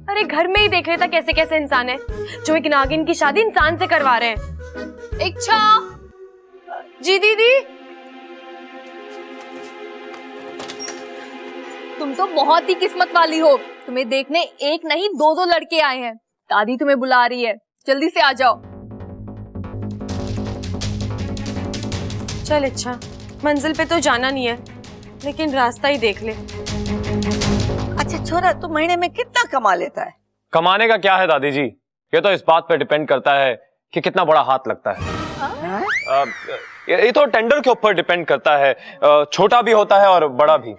अरे घर में ही देख लेता कैसे कैसे इंसान है जो एक नागिन की शादी इंसान से करवा रहे हैं। इच्छा जी दीदी, तुम तो बहुत ही किस्मत वाली हो, तुम्हें देखने एक नहीं दो दो लड़के आए हैं। दादी तुम्हें बुला रही है, जल्दी से आ जाओ। चल इच्छा, मंजिल पे तो जाना नहीं है, लेकिन रास्ता ही देख ले। अच्छा छोरा, तू महीने में कितना कमा लेता है? कमाने का क्या है दादी जी, ये तो इस बात पे डिपेंड करता है कि कितना बड़ा हाथ लगता है। ये तो टेंडर के ऊपर डिपेंड करता है, छोटा भी होता है और बड़ा भी।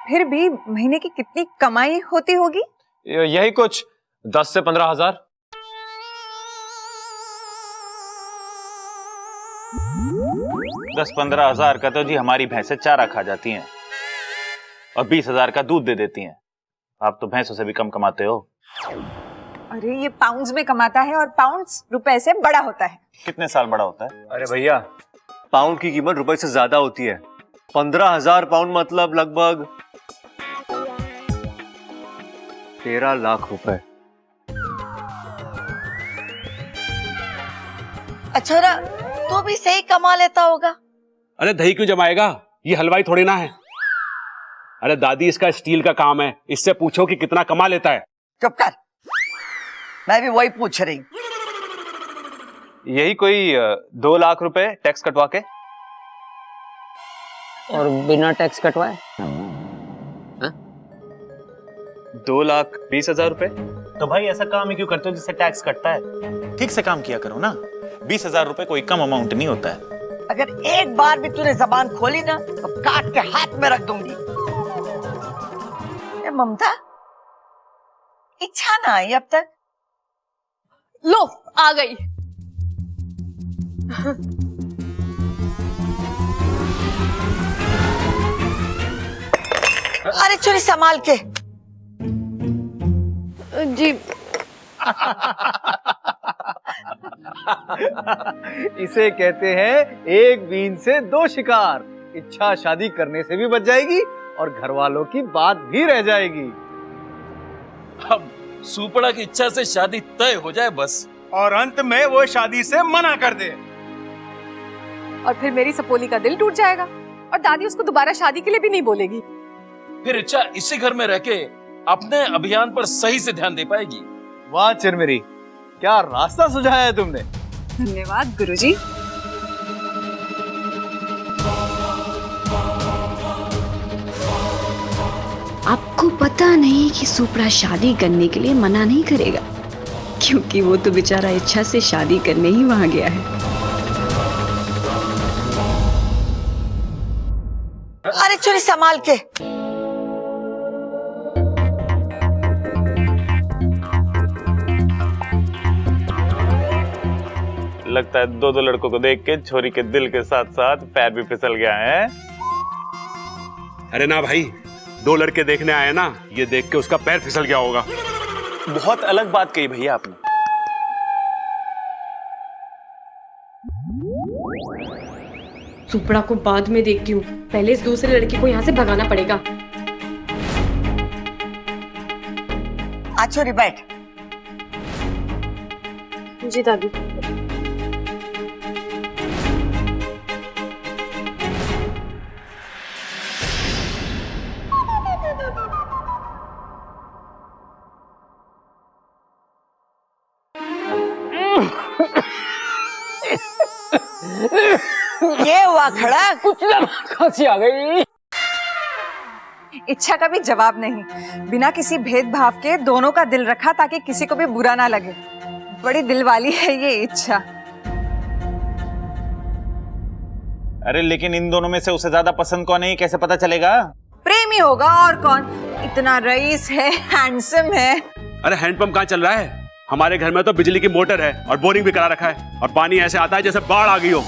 फिर भी महीने की कितनी कमाई होती होगी? यही कुछ 10 से 15 हजार। दस 15 हजार का तो जी हमारी भैंसें चारा खा जाती हैं और 20 हजार का दूध दे देती हैं। आप तो भैंसों से भी कम कमाते हो। अरे ये पाउंड्स में कमाता है और पाउंड्स रुपए से बड़ा होता है। कितने साल बड़ा होता है? अरे भैया, पाउंड की कीमत रुपए से ज्यादा होती है। 15,000 पाउंड मतलब लगभग 13 लाख रुपए। अच्छा तो भी सही कमा लेता होगा। अरे दही क्यों जमाएगा, ये हलवाई थोड़ी ना है। अरे दादी, इसका स्टील का काम है, इससे पूछो कि कितना कमा लेता है। चुप कर, मैं भी वही पूछ रही। यही कोई 2 लाख रुपए टैक्स कटवा के। और बिना टैक्स कटवाए 2,20,000 रुपए। तो भाई ऐसा काम ही क्यों करते हो जिससे टैक्स कटता है? ठीक से काम किया करो ना। 20,000 रुपए कोई कम अमाउंट नहीं होता है। अगर एक बार भी तूने जबान खोली ना तो काट के हाथ में रख दूंगी। ए ममता, इच्छा ना आई अब तक? लो आ गई। अरे छोरी संभाल के। जी इसे कहते हैं एक बीन से 2 शिकार। इच्छा शादी करने से भी बच जाएगी और घर वालों की बात भी रह जाएगी। अब सुपड़ा की इच्छा से शादी तय हो जाए बस, और अंत में वो शादी से मना कर दे। और फिर मेरी सपोली का दिल टूट जाएगा और दादी उसको दोबारा शादी के लिए भी नहीं बोलेगी। फिर इच्छा इसी घर में रह के अपने अभियान पर सही से ध्यान दे पाएगी। वाह चिरमिरी, क्या रास्ता सुझाया है तुमने। धन्यवाद गुरुजी। आपको पता नहीं कि सुपड़ा शादी करने के लिए मना नहीं करेगा, क्योंकि वो तो बेचारा इच्छा से शादी करने ही वहां गया है। अरे छोरी संभाल के। लगता है 2 लड़कों को देख के छोरी के दिल के साथ साथ पैर भी फिसल गया है। अरे ना भाई, 2 लड़के देखने आए ना, ये देख के उसका पैर फिसल गया होगा। बहुत अलग बात कही भैया आपने। सुपड़ा को बाद में देखती हूँ, पहले इस दूसरे लड़के को यहाँ से भगाना पड़ेगा। आ छोरी बैठ। जी दादी। ये हुआ खड़ा, कुछ ना, खांसी आ गई। इच्छा का भी जवाब नहीं, बिना किसी भेदभाव के दोनों का दिल रखा ताकि किसी को भी बुरा ना लगे। बड़ी दिल वाली है ये इच्छा। अरे लेकिन इन दोनों में से उसे ज्यादा पसंद कौन है, कैसे पता चलेगा? प्रेमी होगा और कौन, इतना रईस है, हैंडसम है। अरे हैंडपंप कहाँ चल रहा है? हमारे घर में तो बिजली की मोटर है और बोरिंग भी करा रखा है, और पानी ऐसे आता है जैसे बाढ़ आ गई हो।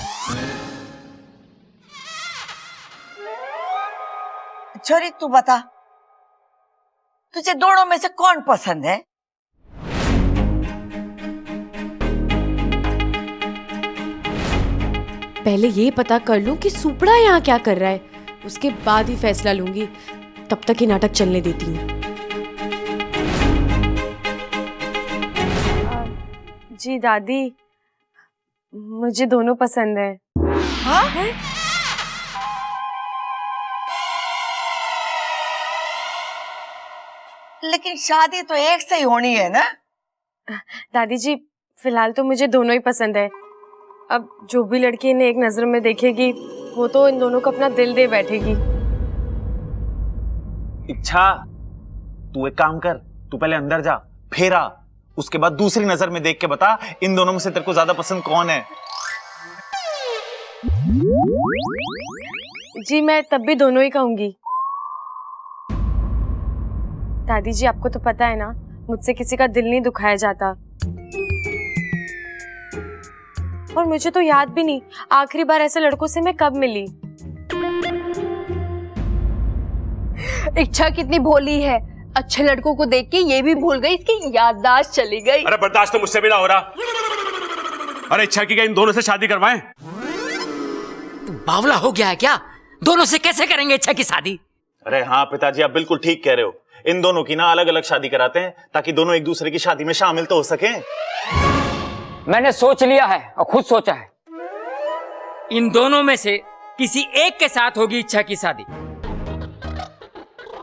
छोरी तू बता, तुझे दोनों में से कौन पसंद है? पहले ये पता कर लूं कि सुपड़ा यहाँ क्या कर रहा है, उसके बाद ही फैसला लूंगी। तब तक ही नाटक चलने देती हूँ। जी दादी, मुझे दोनों पसंद है। हाँ? लेकिन शादी तो एक से ही होनी है ना? दादी जी, फिलहाल तो मुझे दोनों ही पसंद है। अब जो भी लड़की इन्हें एक नजर में देखेगी, वो तो इन दोनों को अपना दिल दे बैठेगी। इच्छा, तू एक काम कर, तू पहले अंदर जा, फिर आ, उसके बाद दूसरी नजर में देख के बता इन दोनों में से तेरे को ज्यादा पसंद कौन है। जी मैं तब भी दोनों ही कहूंगी। दादी जी, आपको तो पता है ना, मुझसे किसी का दिल नहीं दुखाया जाता। और मुझे तो याद भी नहीं आखिरी बार ऐसे लड़कों से मैं कब मिली। इच्छा कितनी भोली है, अच्छे लड़कों को देख के ये भी भूल गई, इसकी याददाश्त चली गई। अरे बर्दाश्त तो मुझसे भी ना हो रहा। अरे इच्छा की क्या इन दोनों से शादी करवाएं? बावला हो गया है क्या? दोनों से कैसे करेंगे इच्छा की शादी? अरे हाँ पिताजी, आप बिल्कुल ठीक कह रहे हो। इन दोनों की ना अलग अलग शादी कराते हैं ताकि दोनों एक दूसरे की शादी में शामिल तो हो सके। मैंने सोच लिया है और खुद सोचा है, इन दोनों में से किसी एक के साथ होगी इच्छा की शादी,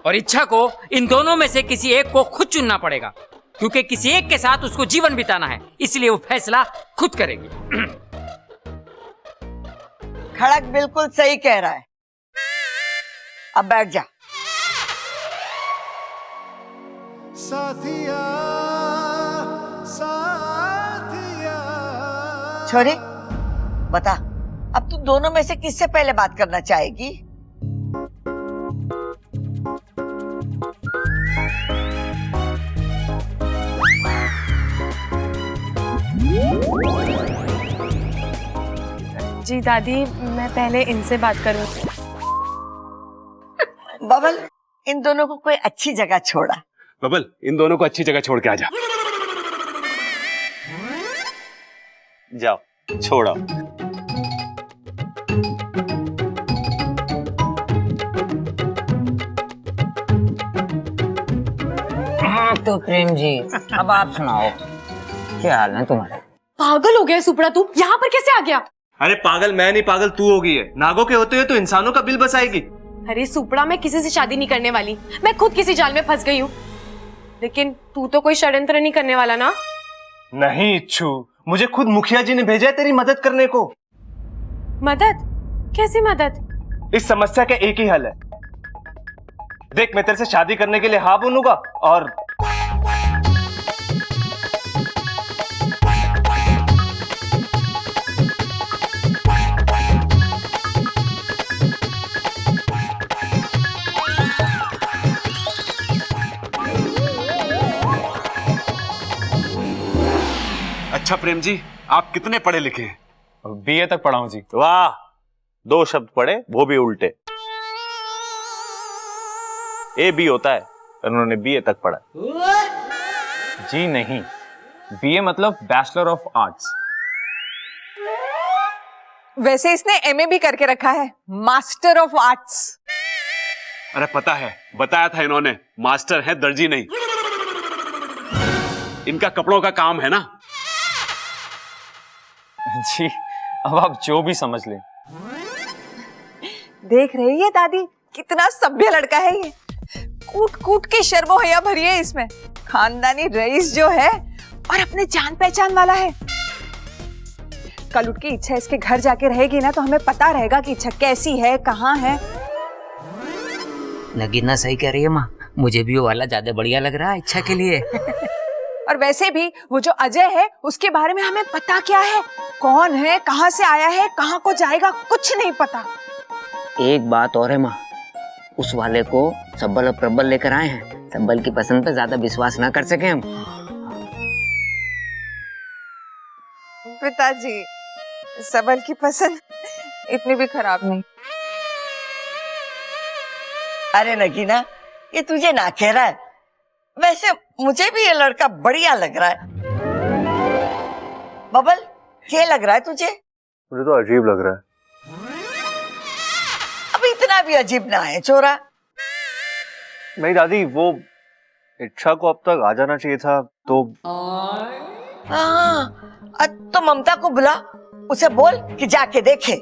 और इच्छा को इन दोनों में से किसी एक को खुद चुनना पड़ेगा, क्योंकि किसी एक के साथ उसको जीवन बिताना है, इसलिए वो फैसला खुद करेगी। खड़क बिल्कुल सही कह रहा है। अब बैठ जा। साथिया साथिया। छोरी बता, अब तू दोनों में से किससे पहले बात करना चाहेगी? जी दादी, मैं पहले इनसे बात करूं। बबल, इन दोनों को कोई अच्छी जगह छोड़ा। बबल, इन दोनों को अच्छी जगह छोड़ के आ जा। जाओ, छोड़ो। हाँ तो प्रेम जी, अब आप सुनाओ, क्या हाल है तुम्हारे? पागल हो गया सुपड़ा, तू यहाँ पर कैसे आ गया? अरे पागल मैं नहीं, पागल तू हो गई है। नागों के होते हुए तो इंसानों का बिल बसाएगी। अरे सुपड़ा, मैं किसी से शादी नहीं करने वाली, मैं खुद किसी जाल में फंस गई हूँ। लेकिन तू तो कोई षड्यंत्र नहीं करने वाला ना? नहीं इच्छू, मुझे खुद मुखिया जी ने भेजा है तेरी मदद करने को। मदद? कैसी मदद? इस समस्या का एक ही हल है। देख, मैं तेरे से शादी करने के लिए हाँ बोलूंगा और अच्छा प्रेम जी, आप कितने पढ़े लिखे हैं? बीए तक पढ़ा हूं जी। वाह, 2 शब्द पढ़े, वो भी उल्टे। ए बी होता है, उन्होंने बीए तक पढ़ा। जी नहीं, बीए मतलब बैचलर ऑफ आर्ट्स। वैसे इसने एमए भी करके रखा है, मास्टर ऑफ आर्ट्स। अरे पता है, बताया था इन्होंने, मास्टर है, दर्जी नहीं। इनका कपड़ों का काम है ना। जी, अब आप जो भी समझ लें। देख रही है दादी, कितना सभ्य लड़का है ये। कूट कूट के शर्मो हया भरी है इसमें। खानदानी रईस जो है और अपने जान पहचान वाला है। कल उठ के इच्छा इसके घर जाके रहेगी ना तो हमें पता रहेगा कि इच्छा कैसी है, कहाँ है। नगीना सही कह रही है माँ, मुझे भी वो वाला ज्यादा बढ़िया लग रहा है इच्छा के लिए। और वैसे भी वो जो अजय है उसके बारे में हमें पता क्या है, कौन है, कहाँ से आया है, कहाँ को जाएगा, कुछ नहीं पता। एक बात और है माँ, उस वाले को सब्बल और प्रबल लेकर आए हैं, सब्बल की पसंद पे ज्यादा विश्वास ना कर सके हम। पिताजी, सबल की पसंद इतनी भी खराब नहीं। अरे नगीना, ये तुझे ना कह रहा है, वैसे मुझे भी ये लड़का बढ़िया लग रहा है। बबल, क्या लग रहा है तुझे? मुझे तो अजीब लग रहा है। अब इतना भी अजीब ना है छोरा। नहीं दादी, वो इच्छा को अब तक आ जाना चाहिए था तो। हाँ, तो ममता को बुला, उसे बोल कि जाके देखे।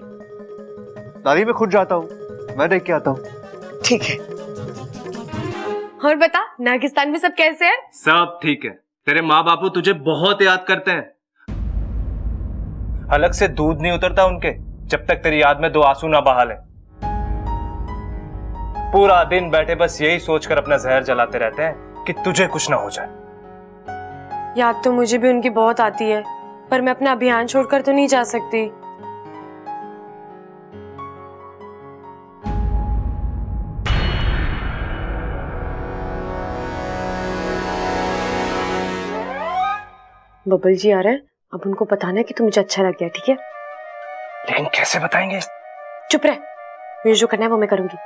दादी मैं खुद जाता हूँ, मैं देख के आता हूँ। ठीक है। और बता, नागिस्तान में सब कैसे हैं? सब ठीक है। तेरे माँ बापू तुझे बहुत याद करते हैं। हलक से दूध नहीं उतरता उनके जब तक तेरी याद में 2 आंसू ना बहा ले। पूरा दिन बैठे बस यही सोचकर अपना जहर जलाते रहते हैं कि तुझे कुछ ना हो जाए। याद तो मुझे भी उनकी बहुत आती है, पर मैं अपना अभियान छोड़कर तो नहीं जा सकती। बबल जी आ रहे हैं, अब उनको बताना है कि तू मुझे अच्छा लग गया, ठीक है? लेकिन कैसे बताएंगे? चुप रह, मुझे जो करना है वो मैं करूंगी।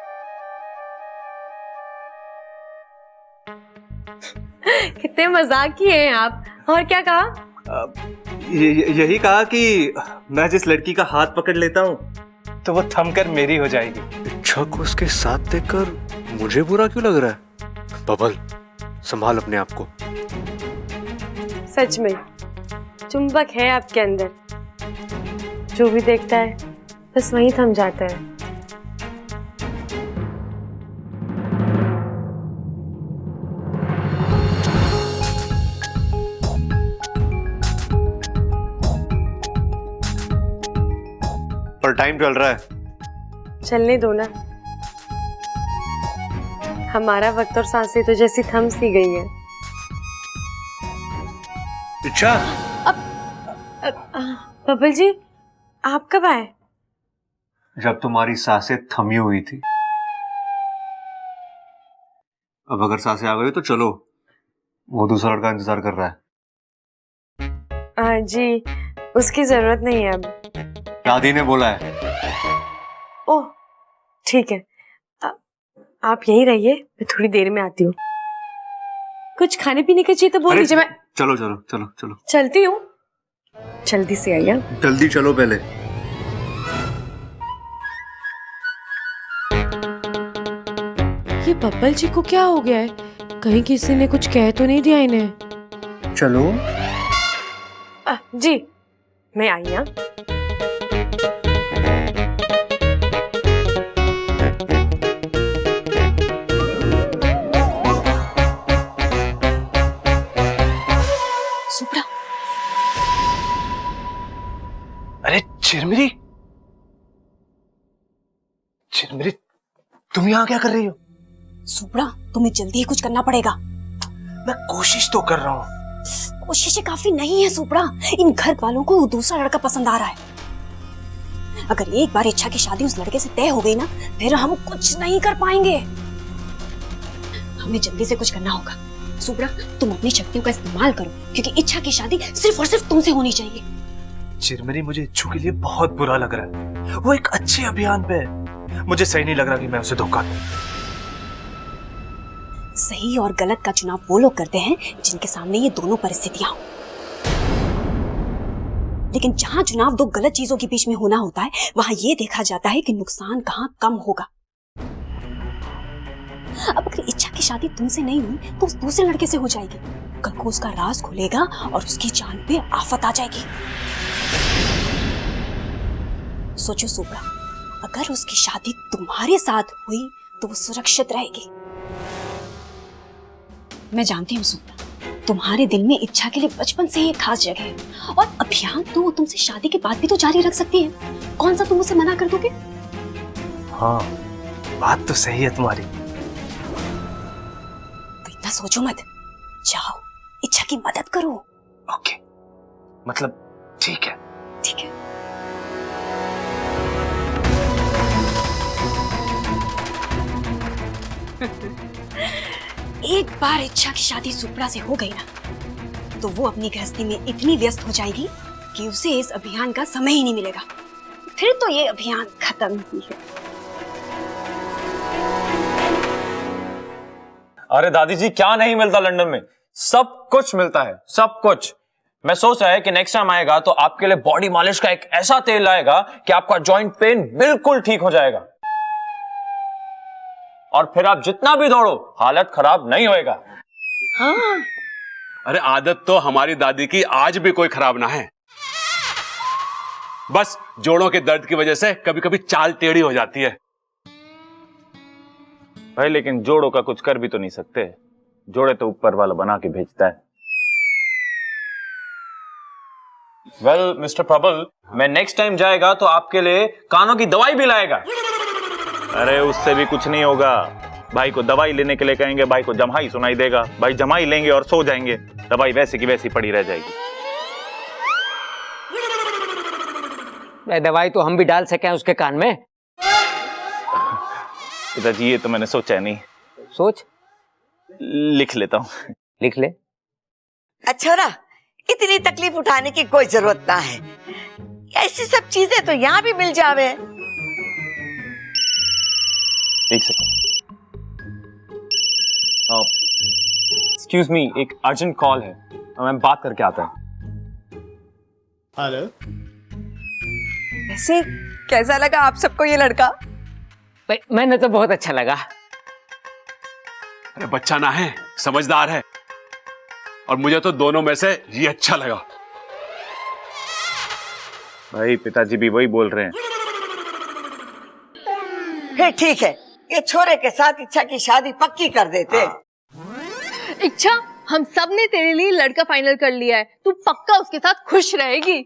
कितने मजाकी हैं आप। और क्या कहा? यही कहा कि मैं जिस लड़की का हाथ पकड़ लेता हूँ तो वो थमकर मेरी हो जाएगी। इच्छा को उसके साथ देखकर मुझे बुरा क्यों लग रहा है? बबल, संभाल अपने आप को। सच में चुंबक है आपके अंदर, जो भी देखता है बस वहीं थम जाता है। पर टाइम चल रहा है। चलने दो ना, हमारा वक्त और सांसें तो जैसी थम सी गई हैं। इच्छा, बबल जी आप कब आए? जब तुम्हारी सांसें थमी हुई थी। अब अगर सांसें आ गई तो चलो, वो दूसरा लड़का इंतजार कर रहा है। जी उसकी जरूरत नहीं है अब। दादी ने बोला है। ओह ठीक है, आप यहीं रहिए, मैं थोड़ी देर में आती हूँ। कुछ खाने पीने का चाहिए तो बोल दीजिए। मैं चलो चलो चलो चलो चलती हूँ, जल्दी से आइए। जल्दी चलो पहले। ये बब्बल जी को क्या हो गया है? कहीं किसी ने कुछ कह तो नहीं दिया इन्हें? चलो। जी मैं आई। हाँ सुप्रा, अरे चिरमिरी, चिरमिरी तुम यहाँ क्या कर रही हो? सुप्रा तुम्हें जल्दी ही कुछ करना पड़ेगा। मैं कोशिश तो कर रहा हूँ। कोशिशें काफी नहीं है सुप्रा, इन घर वालों को दूसरा लड़का पसंद आ रहा है। अगर एक बार इच्छा की शादी उस लड़के से तय हो गई ना, फिर हम कुछ नहीं कर पाएंगे। हमें जल्दी से कुछ करना होगा। सुप्रा तुम अपनी शक्तियों का इस्तेमाल करो, क्योंकि इच्छा की शादी सिर्फ और सिर्फ तुमसे होनी चाहिए। चिरमिरी मुझे इच्छू के लिए बहुत बुरा लग रहा है। वो एक अच्छे अभियान पे है, मुझे सही नहीं लग रहा कि मैं उसे धोखा दूं। सही और गलत का चुनाव वो लोग करते हैं जिनके सामने ये दोनों परिस्थितियां हो। लेकिन जहां चुनाव 2 गलत चीजों के बीच में होना होता है, वहां ये देखा जाता है कि नुकसान कहां कम होगा। अब अगर इच्छा की शादी तुमसे नहीं हुई तो उस दूसरे लड़के से हो जाएगी। कल को उसका राज खुलेगा और उसकी जान पे आफत आ जाएगी। सोचो सुप्रा, अगर उसकी शादी तुम्हारे साथ हुई तो वो सुरक्षित रहेगी। मैं जानती हूँ सुप्रा, तुम्हारे दिल में इच्छा के लिए बचपन से ही एक खास जगह है, और अभियान तो वो तुमसे शादी के बाद भी तो जारी रख सकती है। कौन सा तुम उसे मना कर दोगे? हाँ, बात तो सही है तुम्हारी। तो इतना सोचो मत, जाओ इच्छा की मदद करो। ओके, मतलब ठीक है। ठीक है। एक बार इच्छा की शादी सुप्रा से हो गई ना, तो वो अपनी गृहस्थी में इतनी व्यस्त हो जाएगी कि उसे इस अभियान का समय ही नहीं मिलेगा। फिर तो ये अभियान खत्म ही है। अरे दादी जी, क्या नहीं मिलता लंदन में? सब कुछ मिलता है, सब कुछ। मैं सोच रहा है कि नेक्स्ट टाइम आएगा तो आपके लिए बॉडी मालिश का एक ऐसा तेल लाएगा कि आपका जॉइंट पेन बिल्कुल ठीक हो जाएगा, और फिर आप जितना भी दौड़ो हालत खराब नहीं होएगा। हाँ। अरे आदत तो हमारी दादी की आज भी कोई खराब ना है, बस जोड़ों के दर्द की वजह से कभी कभी चाल टेढ़ी हो जाती है। भाई लेकिन जोड़ों का कुछ कर भी तो नहीं सकते, जोड़े तो ऊपर वाला बना के भेजता है। वेल मिस्टर प्रबल, मैं नेक्स्ट टाइम जाएगा तो आपके लिए कानों की दवाई भी लाएगा। अरे उससे भी कुछ नहीं होगा, भाई को दवाई लेने के लिए कहेंगे, भाई को जमाई सुनाई देगा, भाई जमाई लेंगे और सो जाएंगे, दवाई वैसी की वैसी पड़ी रह जाएगी। दवाई तो हम भी डाल सके उसके कान में। पिताजी ये तो मैंने सोचा नहीं। सोच, लिख लेता हूँ। लिख ले। अच्छा ना, इतनी तकलीफ उठाने की कोई जरूरत ना है, ऐसी सब चीजें तो यहाँ भी मिल जावे। एक सेकंड, एक्सक्यूज मी, एक अर्जेंट कॉल है, मैं बात करके आता हूँ। हेलो। वैसे कैसा लगा आप सबको ये लड़का? मैंने तो बहुत अच्छा लगा। अरे बच्चा ना है, समझदार है, और मुझे तो दोनों में से ये अच्छा लगा। भाई पिताजी भी वही बोल रहे हैं। फिर ठीक है, ये छोरे के साथ इच्छा की शादी पक्की कर देते। इच्छा, हम सब ने तेरे लिए लड़का फाइनल कर लिया है, तू पक्का उसके साथ खुश रहेगी।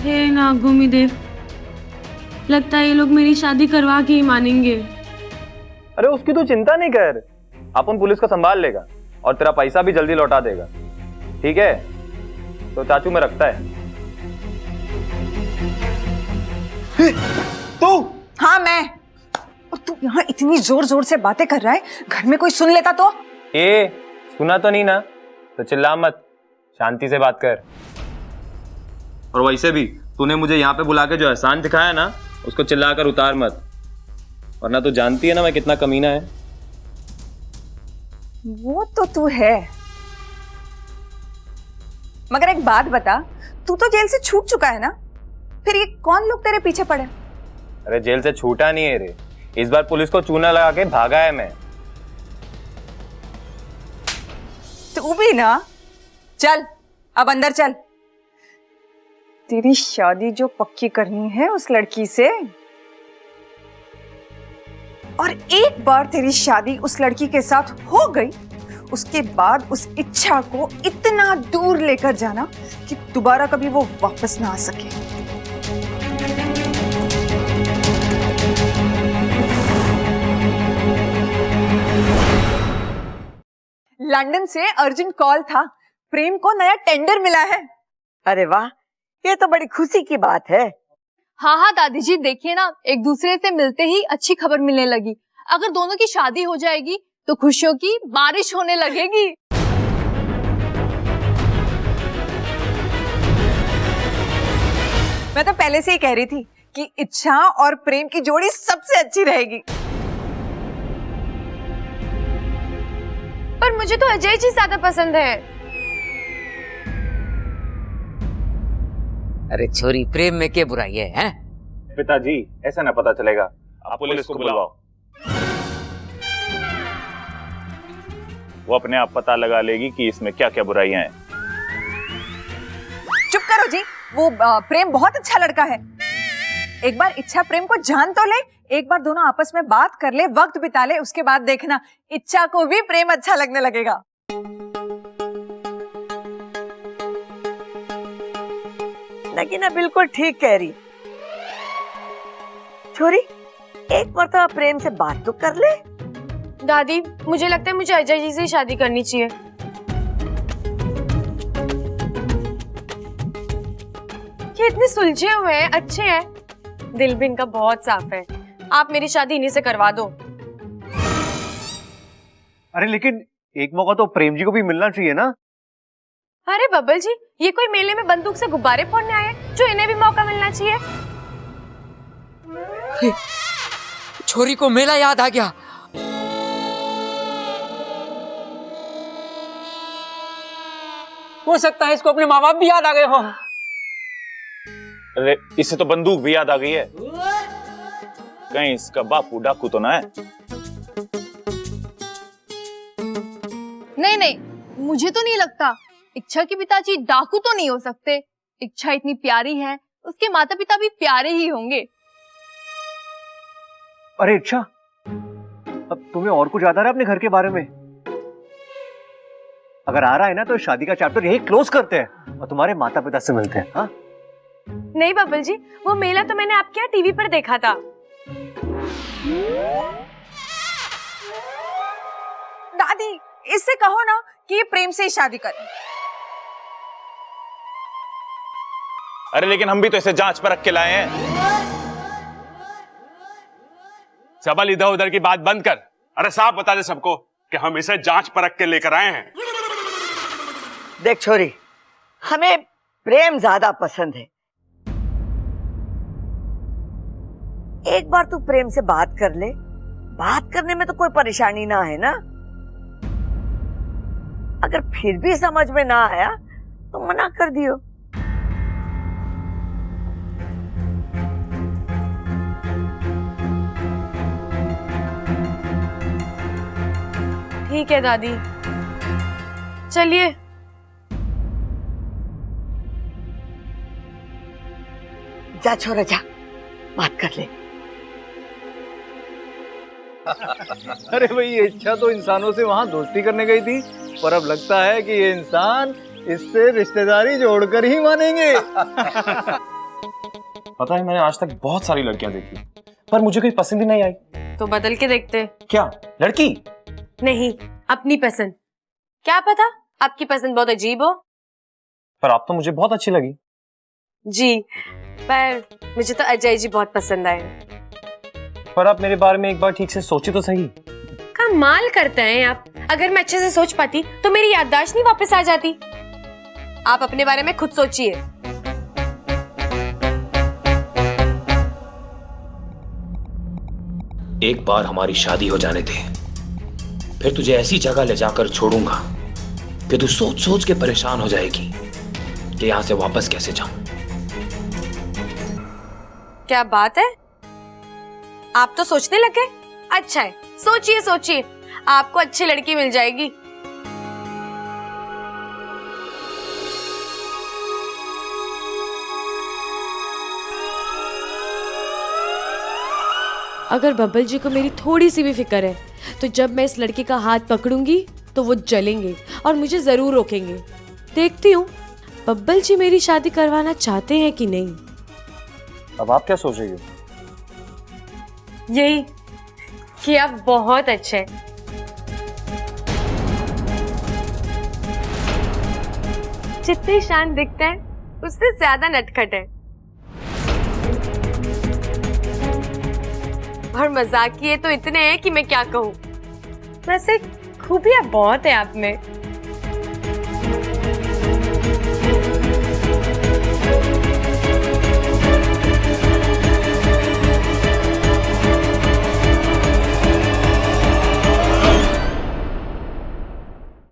हे नागभूमि देव, लगता है ये लोग मेरी शादी करवा के ही मानेंगे। अरे उसकी तो चिंता नहीं कर, अपन पुलिस को संभाल लेगा और तेरा पैसा भी जल्दी लौटा देगा, ठीक है? तो चाचू में रखता है। तू? हाँ मैं। और तू यहाँ इतनी जोर जोर से बातें कर रहा है, घर में कोई सुन लेता तो? सुना तो नहीं ना, तो चिल्ला मत, शांति से बात कर। और वैसे भी तूने मुझे यहाँ पे बुला के जो एहसान दिखाया ना, उसको चिल्लाकर उतार मत, वरना तू जानती है ना मैं कितना कमीना है। वो तो तू है, मगर एक बात बता, तू तो जेल से छूट चुका है ना, फिर ये कौन लोग तेरे पीछे पड़े? अरे जेल से छूटा नहीं है रे, इस बार पुलिस को चूना लगा के भागा है मैं। तू भी ना, चल अब अंदर चल, तेरी शादी जो पक्की करनी है उस लड़की से, और एक बार तेरी शादी उस लड़की के साथ हो गई, उसके बाद उस इच्छा को इतना दूर लेकर जाना कि दोबारा कभी वो वापस ना आ सके। लंदन से अर्जेंट कॉल था, प्रेम को नया टेंडर मिला है। अरे वाह, ये तो बड़ी खुशी की बात है। हाँ हाँ दादी जी, देखिए ना, एक दूसरे से मिलते ही अच्छी खबर मिलने लगी। अगर दोनों की शादी हो जाएगी तो खुशियों की बारिश होने लगेगी। मैं तो पहले से ही कह रही थी कि इच्छा और प्रेम की जोड़ी सबसे अच्छी रहेगी। पर मुझे तो अजय जी ज्यादा पसंद है। अरे छोरी, प्रेम में क्या बुराई है, हैं? पिताजी ऐसा ना पता चलेगा, आप पुलिस को बुलाओ। वो अपने आप पता लगा लेगी कि इसमें क्या क्या बुराइयां हैं। चुप करो जी, वो प्रेम बहुत अच्छा लड़का है। एक बार इच्छा प्रेम को जान तो ले, एक बार दोनों आपस में बात कर ले, वक्त बिता ले, उसके बाद देखना इच्छा को भी प्रेम अच्छा लगने लगेगा। नगीना बिल्कुल ठीक कह रही। छोरी, एक बार तो आप प्रेम से बात तो कर ले। दादी, मुझे लगता है मुझे अजय जी से शादी करनी चाहिए। ये इतने सुलझे हुए हैं, अच्छे हैं, दिल भी इनका बहुत साफ है। आप मेरी शादी इन्हीं से करवा दो। अरे लेकिन एक मौका तो प्रेम जी को भी मिलना चाहिए ना। अरे बब्बल जी, ये कोई मेले में बंदूक से गुब्बारे फोड़ने आए हैं जो इन्हें भी मौका मिलना चाहिए। छोरी को मेला याद आ गया। हो सकता है इसको अपने माँ बाप भी याद आ गए हो। अरे इससे तो बंदूक भी याद आ गई है। कहीं इसका बापू डाकू तो ना है? नहीं नहीं, मुझे तो नहीं लगता। इच्छा के पिताजी डाकू तो नहीं हो सकते। इच्छा इतनी प्यारी है, उसके माता पिता भी प्यारे ही होंगे। अरे इच्छा, अब तुम्हें और कुछ याद आ रहा है अपने घर के बारे में? अगर आ रहा है ना तो शादी का चैप्टर यही क्लोज करते हैं और तुम्हारे माता पिता से मिलते हैं। हाँ? नहीं बब्बल जी, वो मेला तो मैंने आपके यहाँ टीवी पर देखा था। दादी, इससे कहो ना कि ये प्रेम से ही शादी करे। अरे लेकिन हम भी तो इसे जांच पर रख के लाए हैं। सबल, इधर उधर की बात बंद कर। अरे साफ बता दे सबको कि हम इसे जांच परख के लेकर आए हैं। देख छोरी, हमें प्रेम ज्यादा पसंद है। एक बार तू प्रेम से बात कर ले, बात करने में तो कोई परेशानी ना है ना। अगर फिर भी समझ में ना आया तो मना कर दियो। ठीक है दादी, चलिए। जा छोरा जा, बात कर ले। अरे भाई, ये इच्छा तो इंसानों से वहां दोस्ती करने गई थी, पर अब लगता है कि ये इंसान इससे रिश्तेदारी जोड़कर ही मानेंगे। पता है, मैंने आज तक बहुत सारी लड़कियां देखी, पर मुझे कोई पसंद ही नहीं आई। तो बदल के देखते। क्या लड़की? नहीं, अपनी पसंद। क्या पता आपकी पसंद बहुत अजीब हो। पर आप तो मुझे बहुत अच्छी लगी। जी, पर मुझे तो अजय जी बहुत पसंद आए। पर आप मेरे बारे में एक बार ठीक से सोचे तो सही। कमाल करते हैं आप। अगर मैं अच्छे से सोच पाती तो मेरी याददाश्त नहीं वापस आ जाती। आप अपने बारे में खुद सोचिए। एक बार हमारी शादी हो जाने दे, फिर तुझे ऐसी जगह ले जाकर छोड़ूंगा कि तू सोच सोच के परेशान हो जाएगी कि यहां से वापस कैसे जाऊं। क्या बात है, आप तो सोचने लगे। अच्छा है, सोचिए सोचिए, आपको अच्छी लड़की मिल जाएगी। अगर बब्बल जी को मेरी थोड़ी सी भी फिक्र है तो जब मैं इस लड़के का हाथ पकड़ूंगी तो वो जलेंगे और मुझे जरूर रोकेंगे। देखती हूँ बब्बल जी मेरी शादी करवाना चाहते हैं कि नहीं। अब आप क्या सोच रही हो? यही कि आप बहुत अच्छे हैं। जितने शांत दिखते हैं उससे ज्यादा नटखट है और मजाकिये तो इतने हैं कि मैं क्या कहूँ। वैसे खूबियां बहुत है आप में।